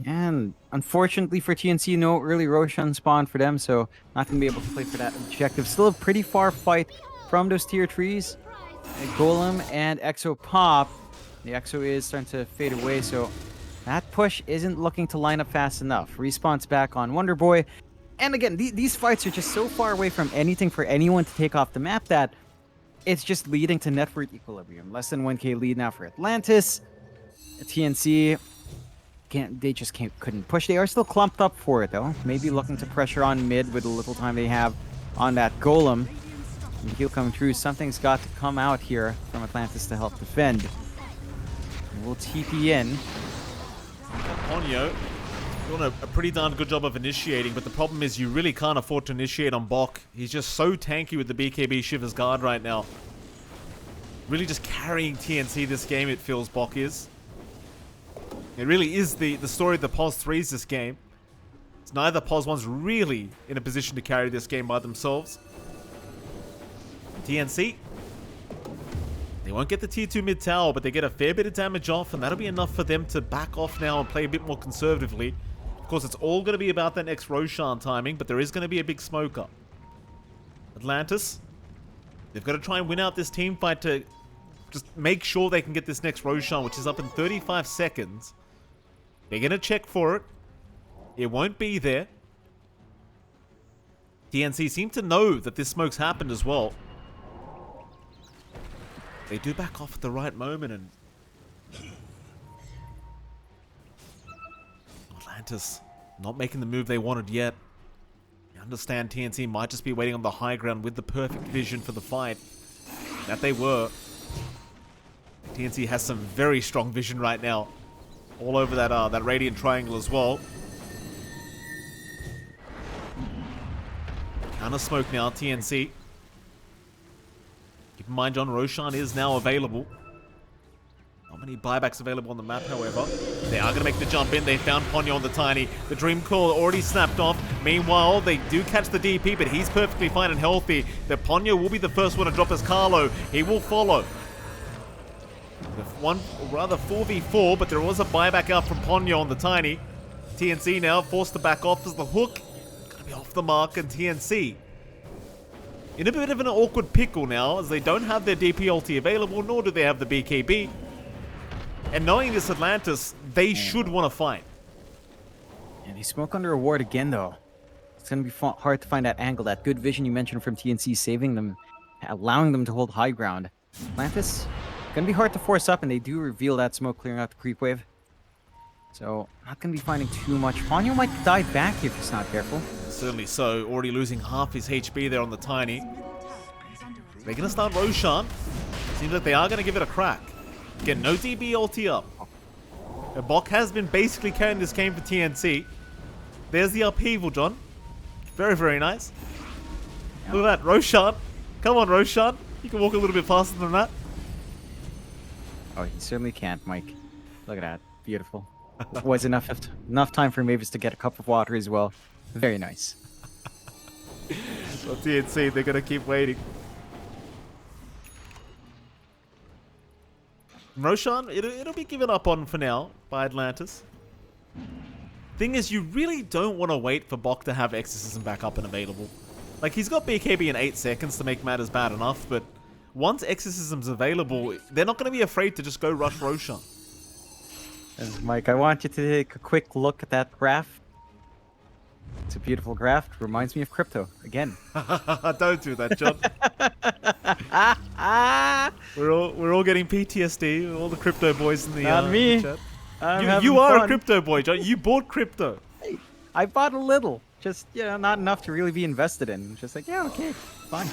And unfortunately for TNC, no early Roshan spawn for them, so not going to be able to play for that objective. Still a pretty far fight from those tier 3s. Golem and Exo pop. The Exo is starting to fade away, so that push isn't looking to line up fast enough. Respawn's back on Wonder Boy. And again, these fights are just so far away from anything for anyone to take off the map that it's just leading to network equilibrium. Less than 1k lead now for Atlantis. TNC, couldn't push. They are still clumped up for it, though. Maybe looking to pressure on mid with the little time they have on that Golem. And he'll come through. Something's got to come out here from Atlantis to help defend. We'll TP in. Ponyo doing a pretty darn good job of initiating, but the problem is you really can't afford to initiate on Bok. He's just so tanky with the BKB Shiver's Guard right now. Really just carrying TNC this game, it feels Bok is. It really is the story of the Pos 3s this game. It's neither Pos 1's really in a position to carry this game by themselves. TNC, they won't get the tier 2 mid tower, but they get a fair bit of damage off, and that'll be enough for them to back off now and play a bit more conservatively. Of course, it's all going to be about that next Roshan timing, but there is going to be a big smoker. Atlantis, they've got to try and win out this team fight to just make sure they can get this next Roshan, which is up in 35 seconds. They're going to check for it. It won't be there. TNC seem to know that this smoke's happened as well. They do back off at the right moment, and Atlantis not making the move they wanted yet. You understand TNC might just be waiting on the high ground with the perfect vision for the fight. That they were. TNC has some very strong vision right now. All over that Radiant Triangle as well. Counter smoke now, TNC. Keep in mind, John, Roshan is now available. Not many buybacks available on the map, however. They are going to make the jump in. They found Ponyo on the Tiny. The Dream Core already snapped off. Meanwhile, they do catch the DP, but he's perfectly fine and healthy. The Ponyo will be the first one to drop as Carlo. He will follow. One, rather 4v4, but there was a buyback out from Ponyo on the Tiny. TNC now forced to back off as the hook. Going to be off the mark, and TNC in a bit of an awkward pickle now, as they don't have their DP ulti available, nor do they have the BKB. And knowing this Atlantis, they should want to fight. And they smoke under a ward again, though. It's going to be hard to find that angle. That good vision you mentioned from TNC saving them, allowing them to hold high ground. Atlantis, going to be hard to force up, and they do reveal that smoke clearing out the creep wave. So, not going to be finding too much. Ponyo might die back if he's not careful. Certainly so. Already losing half his HP there on the Tiny. They're going to start Roshan. Seems like they are going to give it a crack. Again, no DB ulti up. Bok has been basically carrying this game for TNC. There's the upheaval, John. Very, very nice. Yeah. Look at that, Roshan. Come on, Roshan. You can walk a little bit faster than that. Oh, he certainly can't, Mike. Look at that. Beautiful. Was enough time for Mavis to get a cup of water as well. Very nice. Well, TNC, they're going to keep waiting. Roshan, it'll be given up on for now by Atlantis. Thing is, you really don't want to wait for Bok to have Exorcism back up and available. Like, he's got BKB in 8 seconds to make matters bad enough, but once Exorcism's available, they're not going to be afraid to just go rush Roshan. And Mike, I want you to take a quick look at that graph. It's a beautiful graph. Reminds me of crypto again. Don't do that, John. we're all getting PTSD. All the crypto boys in the Not me. chat. You are a crypto boy, John. You bought crypto. I bought a little, just not enough to really be invested in. Just like, yeah, okay, fine.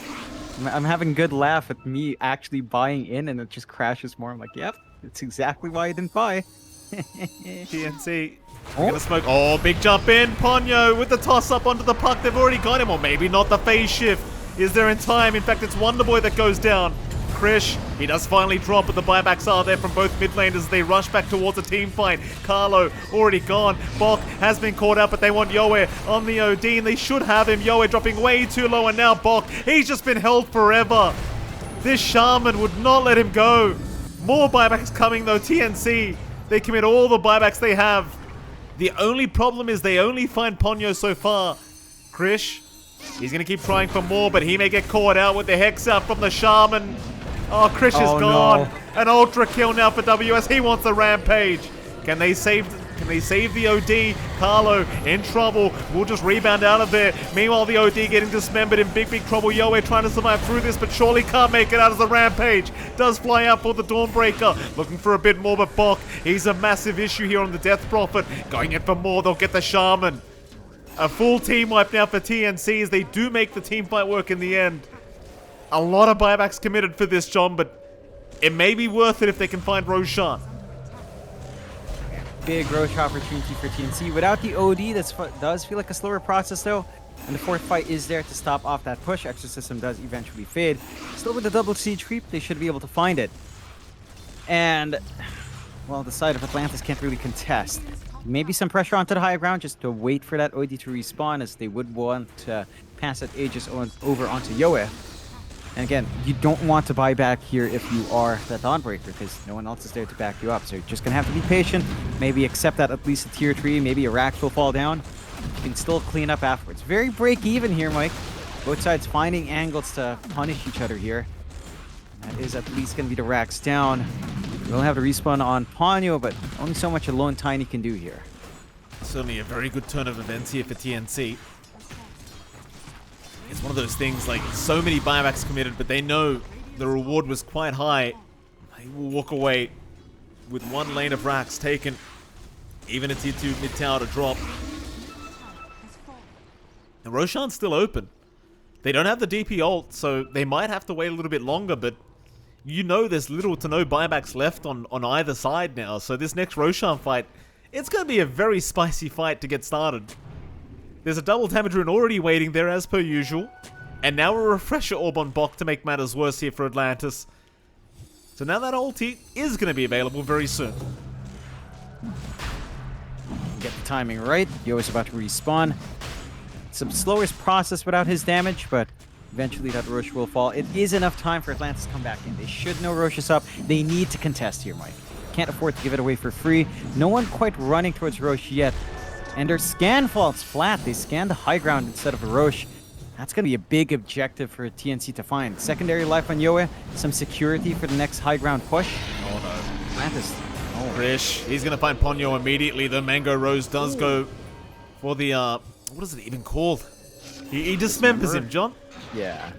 I'm having a good laugh at me actually buying in, and it just crashes more. I'm like, yep, it's exactly why I didn't buy. TNC. Gonna smoke. Oh, big jump in. Ponyo with the toss up onto the puck. They've already got him, or maybe not. The phase shift is there in time. In fact, it's Wonderboy that goes down. Krish, he does finally drop, but the buybacks are there from both mid laners as they rush back towards a team fight. Carlo already gone. Bok has been caught out, but they want Yoe on the OD, and they should have him. Yoe dropping way too low, and now Bok, he's just been held forever. This Shaman would not let him go. More buybacks coming though. TNC, they commit all the buybacks they have. The only problem is they only find Ponyo so far. Krish, he's going to keep trying for more, but he may get caught out with the Hex out from the Shaman. Oh, Krish is gone. No. An ultra kill now for WS. He wants the Rampage. Can they save the OD? Carlo in trouble. We'll just rebound out of there. Meanwhile, the OD getting dismembered in big trouble. Yoe trying to survive through this, but surely can't make it out as the Rampage. Does fly out for the Dawnbreaker. Looking for a bit more, but Bok, he's a massive issue here on the Death Prophet. Going in for more, they'll get the Shaman. A full team wipe now for TNC as they do make the team fight work in the end. A lot of buybacks committed for this, John, but it may be worth it if they can find Roshan. Big Roche opportunity for TNC. Without the OD, this does feel like a slower process though. And the fourth fight is there to stop off that push. Exorcism does eventually fade. Still with the double siege creep, they should be able to find it. And, well, the side of Atlantis can't really contest. Maybe some pressure onto the high ground just to wait for that OD to respawn, as they would want to pass that Aegis over onto Yoe. And again, you don't want to buy back here if you are that Dawnbreaker, because no one else is there to back you up. So you're just going to have to be patient, maybe accept that at least a tier 3, maybe a Rax will fall down. You can still clean up afterwards. Very break-even here, Mike. Both sides finding angles to punish each other here. That is at least going to be the Rax down. We'll have to respawn on Ponyo, but only so much alone Tiny can do here. Certainly a very good turn of events here for TNC. It's one of those things, like, so many buybacks committed, but they know the reward was quite high. They will walk away with one lane of racks taken, even a tier 2 mid tower to drop. And Roshan's still open. They don't have the DP ult, so they might have to wait a little bit longer, but you know there's little to no buybacks left on either side now. So this next Roshan fight, it's going to be a very spicy fight to get started. There's a double damage rune already waiting there as per usual. And now a refresher orb on Bok to make matters worse here for Atlantis. So now that ulti is going to be available very soon. Get the timing right. Yo's about to respawn. Some slowest process without his damage, but eventually that Rosh will fall. It is enough time for Atlantis to come back in. They should know Rosh is up. They need to contest here, Mike. Can't afford to give it away for free. No one quite running towards Rosh yet. And their scan falls flat. They scan the high ground instead of Rosh. That's going to be a big objective for TNC to find. Secondary life on Yoe. Some security for the next high ground push. Oh no. Atlantis. Oh. Rish, he's going to find Ponyo immediately. The Mango Rose does go for the, what is it even called? He dismembers him, John. Yeah.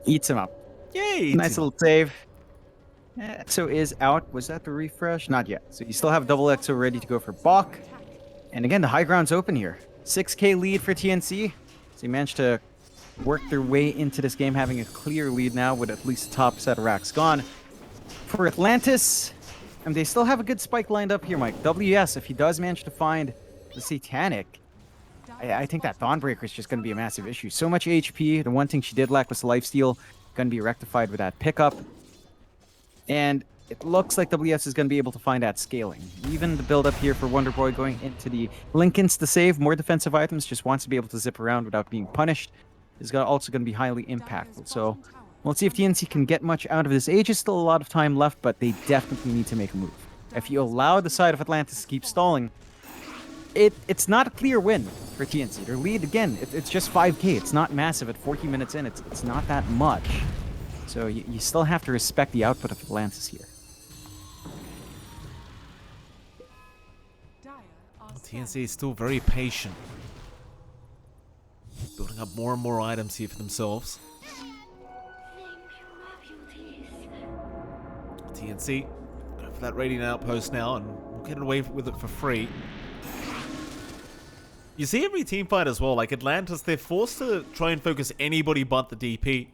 Eats him up. Yay! Nice little save. Exo is out. Was that the refresh? Not yet. So you still have double Exo ready to go for Bok. And again, the high ground's open here. 6k lead for TNC. So they managed to work their way into this game, having a clear lead now with at least the top set of racks gone. For Atlantis, and they still have a good spike lined up here, Mike. WS, if he does manage to find the Satanic, I think that Dawnbreaker is just going to be a massive issue. So much HP. The one thing she did lack was lifesteal. Going to be rectified with that pickup. And it looks like WS is going to be able to find that scaling. Even the build-up here for Wonderboy going into the Lincolns to save more defensive items, just wants to be able to zip around without being punished, is also going to be highly impactful. So we'll see if TNC can get much out of this. Age is still a lot of time left, but they definitely need to make a move. If you allow the side of Atlantis to keep stalling, it's not a clear win for TNC. Their lead, again, it's just 5k. It's not massive at 40 minutes in. It's not that much. So you still have to respect the output of Atlantis here. TNC is still very patient. Building up more and more items here for themselves. TNC, go for that Radiant Outpost now, and we'll get away with it for free. You see every team fight as well, like Atlantis, they're forced to try and focus anybody but the DP.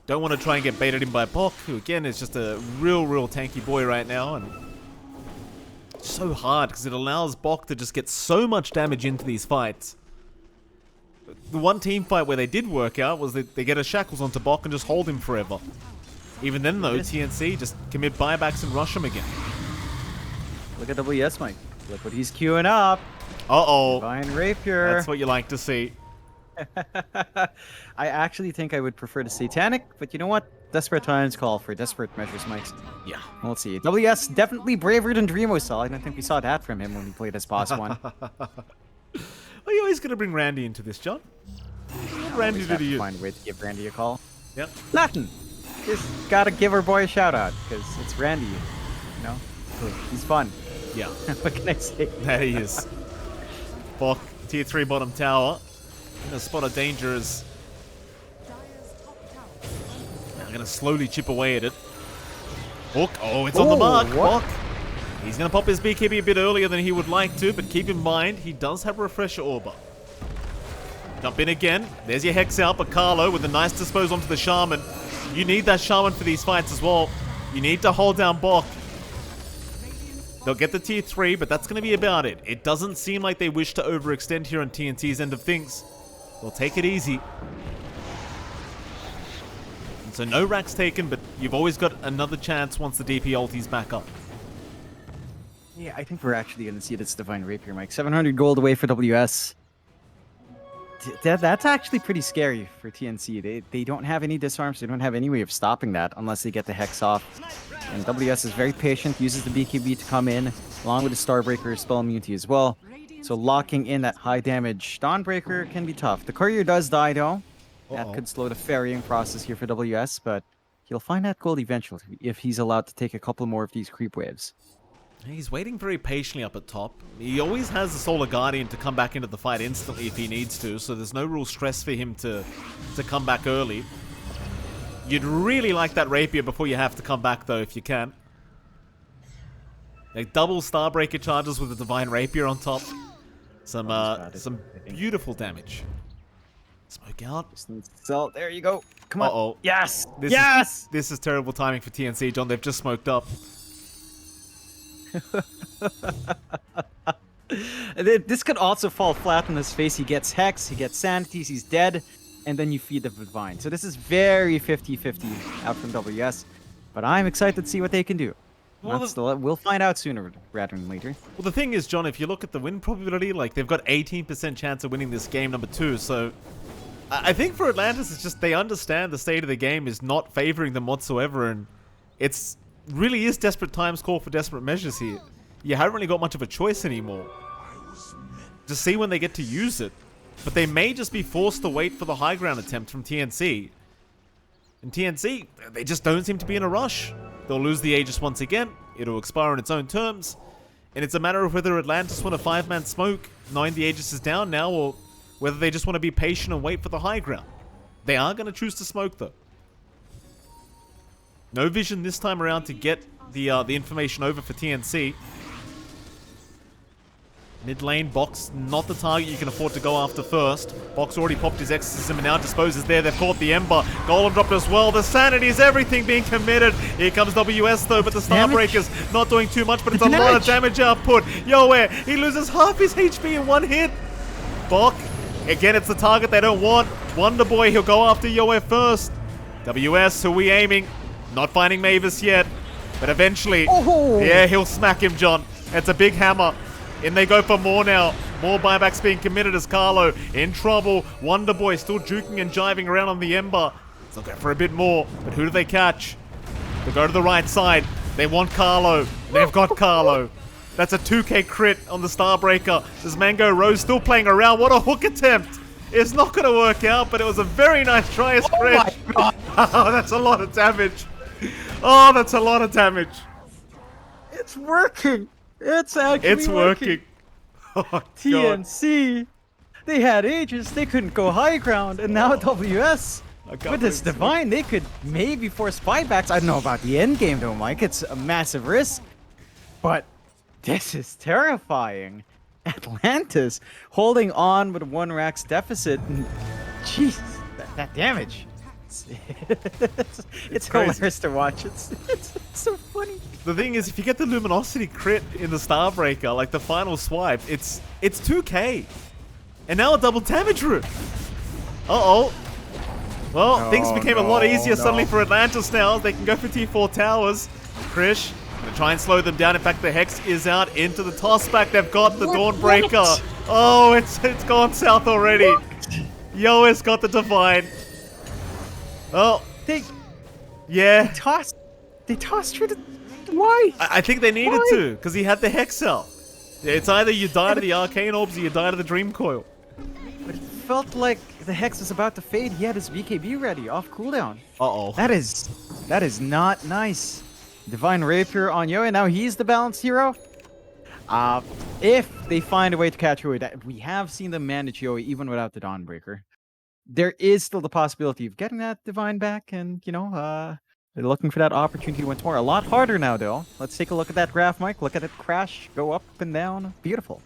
Don't want to try and get baited in by Bok, who again is just a real tanky boy right now, and it's so hard because it allows Bok to just get so much damage into these fights. The one team fight where they did work out was that they get a Shackles onto Bok and just hold him forever. Even then though, TNC just commit buybacks and rush him again. Look at WS, Mike. Look what he's queuing up. Uh-oh. Divine Rapier. That's what you like to see. I actually think I would prefer the Satanic, but you know what? Desperate times call for desperate measures, Mike. Yeah. We'll see. WS definitely braver than Dreamo saw. I don't think we saw that from him when we played as Boss 1. Are you always going to bring Randy into this, John? What Randy did to you? Find a way to give Randy a call. Yep. Nothing. Just gotta give our boy a shout out because it's Randy. You know, he's fun. Yeah. What can I say? There he is. Bok, tier 3 bottom tower. In a spot of danger is. I'm going to slowly chip away at it. Hook. Oh, it's on the mark. Bok. He's going to pop his BKB a bit earlier than he would like to, but keep in mind, he does have a refresher orb. Jump in again. There's your Hex out, but Carlo with a nice dispose onto the Shaman. You need that Shaman for these fights as well. You need to hold down Bok. They'll get the tier 3, but that's going to be about it. It doesn't seem like they wish to overextend here on TNC's end of things. They'll take it easy. And so no racks taken, but you've always got another chance once the DP ulti's back up. Yeah, I think we're actually going to see this Divine Rapier, Mike. 700 gold away for WS. That's actually pretty scary for TNC. They don't have any disarms. They don't have any way of stopping that unless they get the Hex off. And WS is very patient, uses the BKB to come in, along with the Starbreaker spell immunity as well. So locking in that high damage Dawnbreaker can be tough. The Courier does die though. That could slow the ferrying process here for WS, but he'll find that gold eventually if he's allowed to take a couple more of these creep waves. He's waiting very patiently up at top. He always has the Solar Guardian to come back into the fight instantly if he needs to, so there's no real stress for him to come back early. You'd really like that Rapier before you have to come back though, if you can. Like double Starbreaker charges with the Divine Rapier on top. Some beautiful damage. Smoke out. Just needs to sell. There you go. Come on. Uh-oh. Yes. This Yes. This is terrible timing for TNC, John. They've just smoked up. This could also fall flat on his face. He gets Hex, he gets Sanities, he's dead, and then you feed the Divine. So this is very 50-50 out from WS, but I'm excited to see what they can do. Well, We'll find out sooner rather than later. Well, the thing is, John, if you look at the win probability, like, they've got 18% chance of winning this game number 2, so I think for Atlantis, it's just they understand the state of the game is not favoring them whatsoever, and it's really is desperate times call for desperate measures here. You haven't really got much of a choice anymore. Just see when they get to use it. But they may just be forced to wait for the high ground attempt from TNC. And TNC, they just don't seem to be in a rush. They'll lose the Aegis once again, it'll expire on its own terms, and it's a matter of whether Atlantis want a 5-man smoke, knowing the Aegis is down now, or whether they just want to be patient and wait for the high ground. They are going to choose to smoke though. No vision this time around to get the information over for TNC. Mid lane, Box not the target you can afford to go after first. Box already popped his Exorcism and now disposes there. They've caught the Ember. Golem dropped as well. The Sanity is everything being committed. Here comes WS though, but the Starbreaker's not doing too much, but it's a lot of damage output. Yoe, he loses half his HP in one hit. Bok, again, it's the target they don't want. Wonder Boy, he'll go after Yoe first. WS, who are we aiming? Not finding Mavis yet, but eventually, yeah, he'll smack him, John. It's a big hammer. In they go for more now. More buybacks being committed as Carlo in trouble. Wonder Boy still juking and jiving around on the Ember. They'll go for a bit more, but who do they catch? They go to the right side. They want Carlo. They've got Carlo. That's a 2k crit on the Starbreaker. There's Mango Rose still playing around. What a hook attempt. It's not going to work out, but it was a very nice try, Scratch. Oh, that's a lot of damage. Oh, that's a lot of damage. It's working. It's actually working. Oh, TNC. They had Aegis. They couldn't go high ground, and now WS. With this Divine, they could maybe force buybacks. I don't know about the end game though, Mike. It's a massive risk. But this is terrifying. Atlantis holding on with a 1 Rax deficit. And jeez, that damage. It's hilarious to watch. It's so funny. The thing is, if you get the Luminosity crit in the Starbreaker, like the final swipe, it's 2k. And now a double damage route. Uh-oh. Well, things became a lot easier suddenly for Atlantis now. They can go for T4 towers. Krish, gonna try and slow them down. In fact, the Hex is out into the toss back. They've got the Dawnbreaker. Oh, it's gone south already. Yoa's got the Divine. Oh, They yeah. tossed her to... Why? I think they needed to, because he had the Hex out. It's either you die to the Arcane Orbs or you die to the Dream Coil. But it felt like the Hex was about to fade. He had his BKB ready, off cooldown. Uh-oh. That is not nice. Divine Rapier on Yoe, now he's the balanced hero. If they find a way to catch Yoe, we have seen them manage Yoe even without the Dawnbreaker. There is still the possibility of getting that Divine back, and, you know, they're looking for that opportunity once more. A lot harder now, though. Let's take a look at that graph, Mike. Look at it crash, go up and down. Beautiful.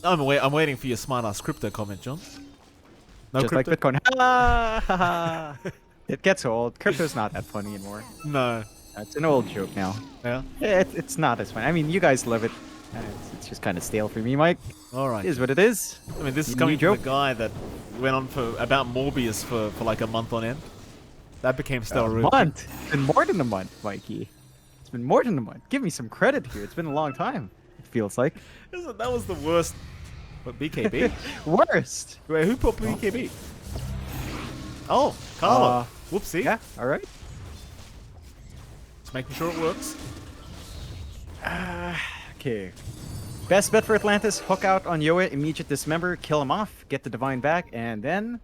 I'm waiting for your smart-ass crypto comment, John. No Just crypto? like Bitcoin. It gets old. Crypto's not that funny anymore. No. It's an old joke now. Yeah? It's not as funny. I mean, you guys love it. It's just kind of stale for me, Mike. Alright. It is what it is. I mean, this is coming from the guy that went on for about Morbius for like a month on end. That became stale A month? It's been more than a month, Mikey. It's been more than a month. Give me some credit here. It's been a long time, it feels like. That was the worst. What, BKB? Worst? Wait, who put BKB? Oh, Carlo. Whoopsie. Yeah, alright. Just making sure it works. Okay. Best bet for Atlantis, hook out on Yoe, immediate dismember, kill him off, get the Divine back, and then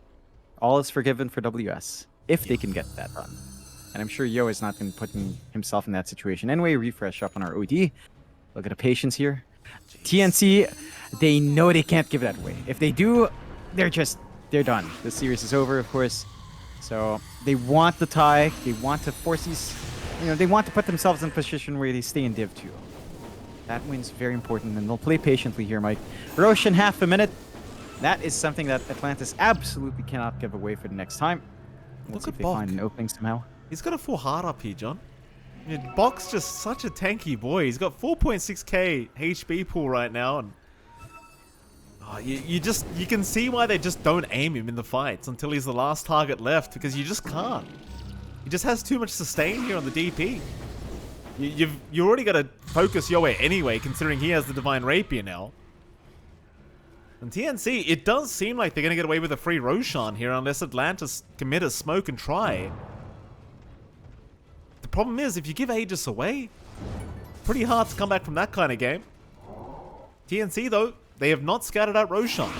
all is forgiven for WS. If they can get that done. And I'm sure Yoe is not going to put himself in that situation. Anyway, refresh up on our OD. Look at the patience here. TNC, they know they can't give that away. If they do, they're done. The series is over, of course. So they want the tie. They want to force these, they want to put themselves in a position where they stay in Div 2. That win's very important, and they'll play patiently here, Mike. Roshan, half a minute. That is something that Atlantis absolutely cannot give away for the next time. Let's see if they find an opening somehow. He's got a full heart up here, John. I mean, Bok's just such a tanky boy. He's got 4.6k HP pool right now, and you can see why they just don't aim him in the fights until he's the last target left, because you just can't. He just has too much sustain here on the DP. You already got to focus Yoe anyway, considering he has the Divine Rapier now. And TNC, it does seem like they're going to get away with a free Roshan here unless Atlantis commit a smoke and try. The problem is, if you give Aegis away, pretty hard to come back from that kind of game. TNC, though, they have not scattered out Roshan.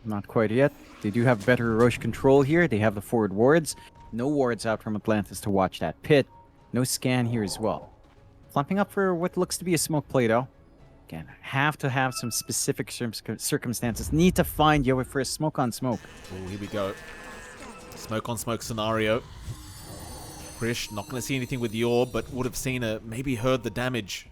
Not quite yet. They do have better Roche control here. They have the forward wards. No wards out from Atlantis to watch that pit. No scan here as well. Clumping up for what looks to be a smoke play, though. Again, have to have some specific circumstances. Need to find Yoe for a smoke on smoke. Oh, here we go. Smoke on smoke scenario. Krish, not going to see anything with the orb, but would have seen maybe heard the damage.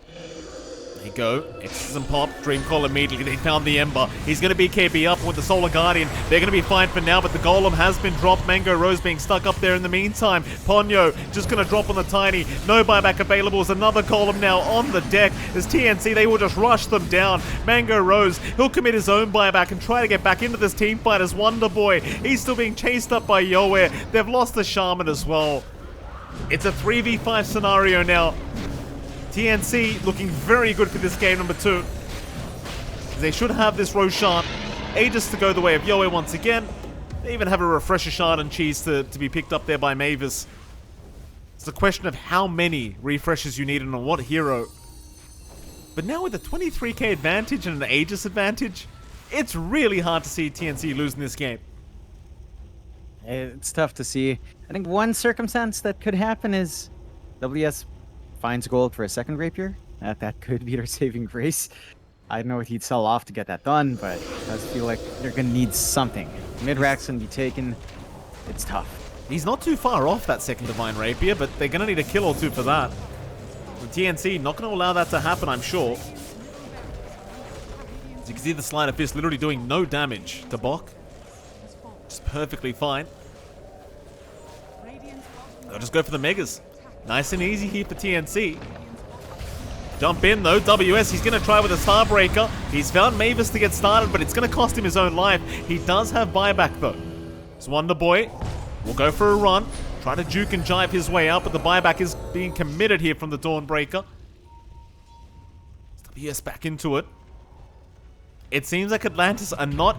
There you go. Exorcism pop. Dream Call immediately. They found the Ember. He's going to be KB up with the Solar Guardian. They're going to be fine for now, but the Golem has been dropped. Mango Rose being stuck up there in the meantime. Ponyo just going to drop on the Tiny. No buyback available. As another Golem now on the deck. As TNC, they will just rush them down. Mango Rose, he'll commit his own buyback and try to get back into this team fight as Wonder Boy. He's still being chased up by Yoe. They've lost the Shaman as well. It's a 3v5 scenario now. TNC looking very good for this game number 2. They should have this Roshan. Aegis to go the way of Yoe once again. They even have a Refresher Shard and Cheese to be picked up there by Mavis. It's a question of how many refreshes you need and on what hero. But now with a 23k advantage and an Aegis advantage, it's really hard to see TNC losing this game. It's tough to see. I think one circumstance that could happen is WS finds gold for a second rapier. That could be their saving grace. I don't know what he'd sell off to get that done, but it does feel like they're going to need something. Mid-rack's going to be taken. It's tough. He's not too far off that second Divine Rapier, but they're going to need a kill or two for that. The TNC not going to allow that to happen, I'm sure. As you can see, the Sleight of Fist literally doing no damage to Bok. Just perfectly fine. They'll just go for the Megas. Nice and easy here for TNC. Jump in though, WS, he's going to try with a Starbreaker. He's found Mavis to get started, but it's going to cost him his own life. He does have buyback though. So Wonder Boy will go for a run. Try to juke and jive his way out, but the buyback is being committed here from the Dawnbreaker. WS back into it. It seems like Atlantis are not...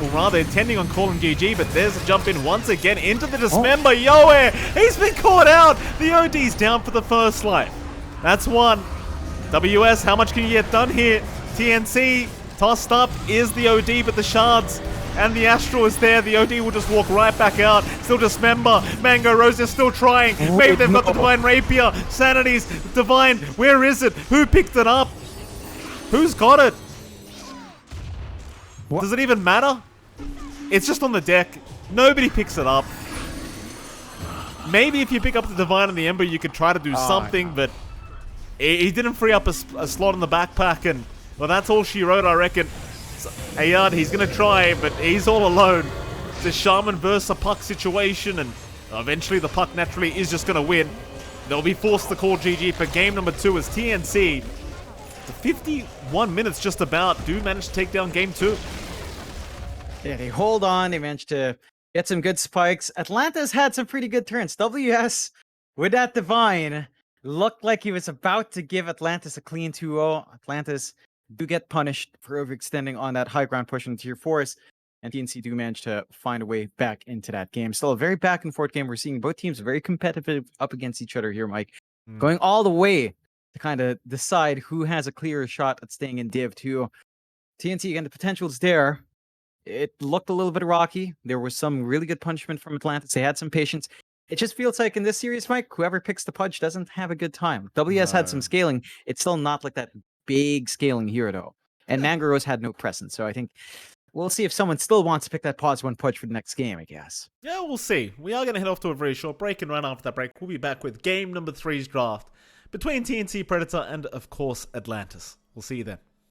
or rather intending on calling GG, but there's a jump in once again into the Dismember. Yoe, he's been caught out. The OD's down for the first life. That's one. WS, how much can you get done here? TNC, tossed up is the OD, but the shards and the Astral is there. The OD will just walk right back out. Still Dismember. Mango Rose is still trying. Maybe they've got the Divine Rapier. Sanity's Divine. Where is it? Who picked it up? Who's got it? What? Does it even matter? It's just on the deck. Nobody picks it up. Maybe if you pick up the Divine and the Ember, you could try to do something, but he didn't free up a slot in the backpack, and well, that's all she wrote, I reckon. So, Ayard, he's going to try, but he's all alone. It's a Shaman versus a Puck situation, and eventually the Puck naturally is just going to win. They'll be forced to call GG for game number 2 as TNC, to 51 minutes just about, do manage to take down game 2. Yeah, they hold on. They managed to get some good spikes. Atlantis had some pretty good turns. WS, with that Divine, looked like he was about to give Atlantis a clean 2-0. Atlantis do get punished for overextending on that high ground push in tier 4s. And TNC do manage to find a way back into that game. Still a very back and forth game. We're seeing both teams very competitive up against each other here, Mike. Going all the way to kind of decide who has a clearer shot at staying in Div 2. TNC, again, the potential is there. It looked a little bit rocky. There was some really good punishment from Atlantis. They had some patience. It just feels like in this series, Mike, whoever picks the Pudge doesn't have a good time. WS had some scaling. It's still not like that big scaling here, though. And Mangaros had no presence. So I think we'll see if someone still wants to pick that pause 1 Pudge for the next game, I guess. Yeah, we'll see. We are going to head off to a very short break, and right after that break, we'll be back with game number 3's draft. between TNC Predator and, of course, Atlantis. We'll see you then.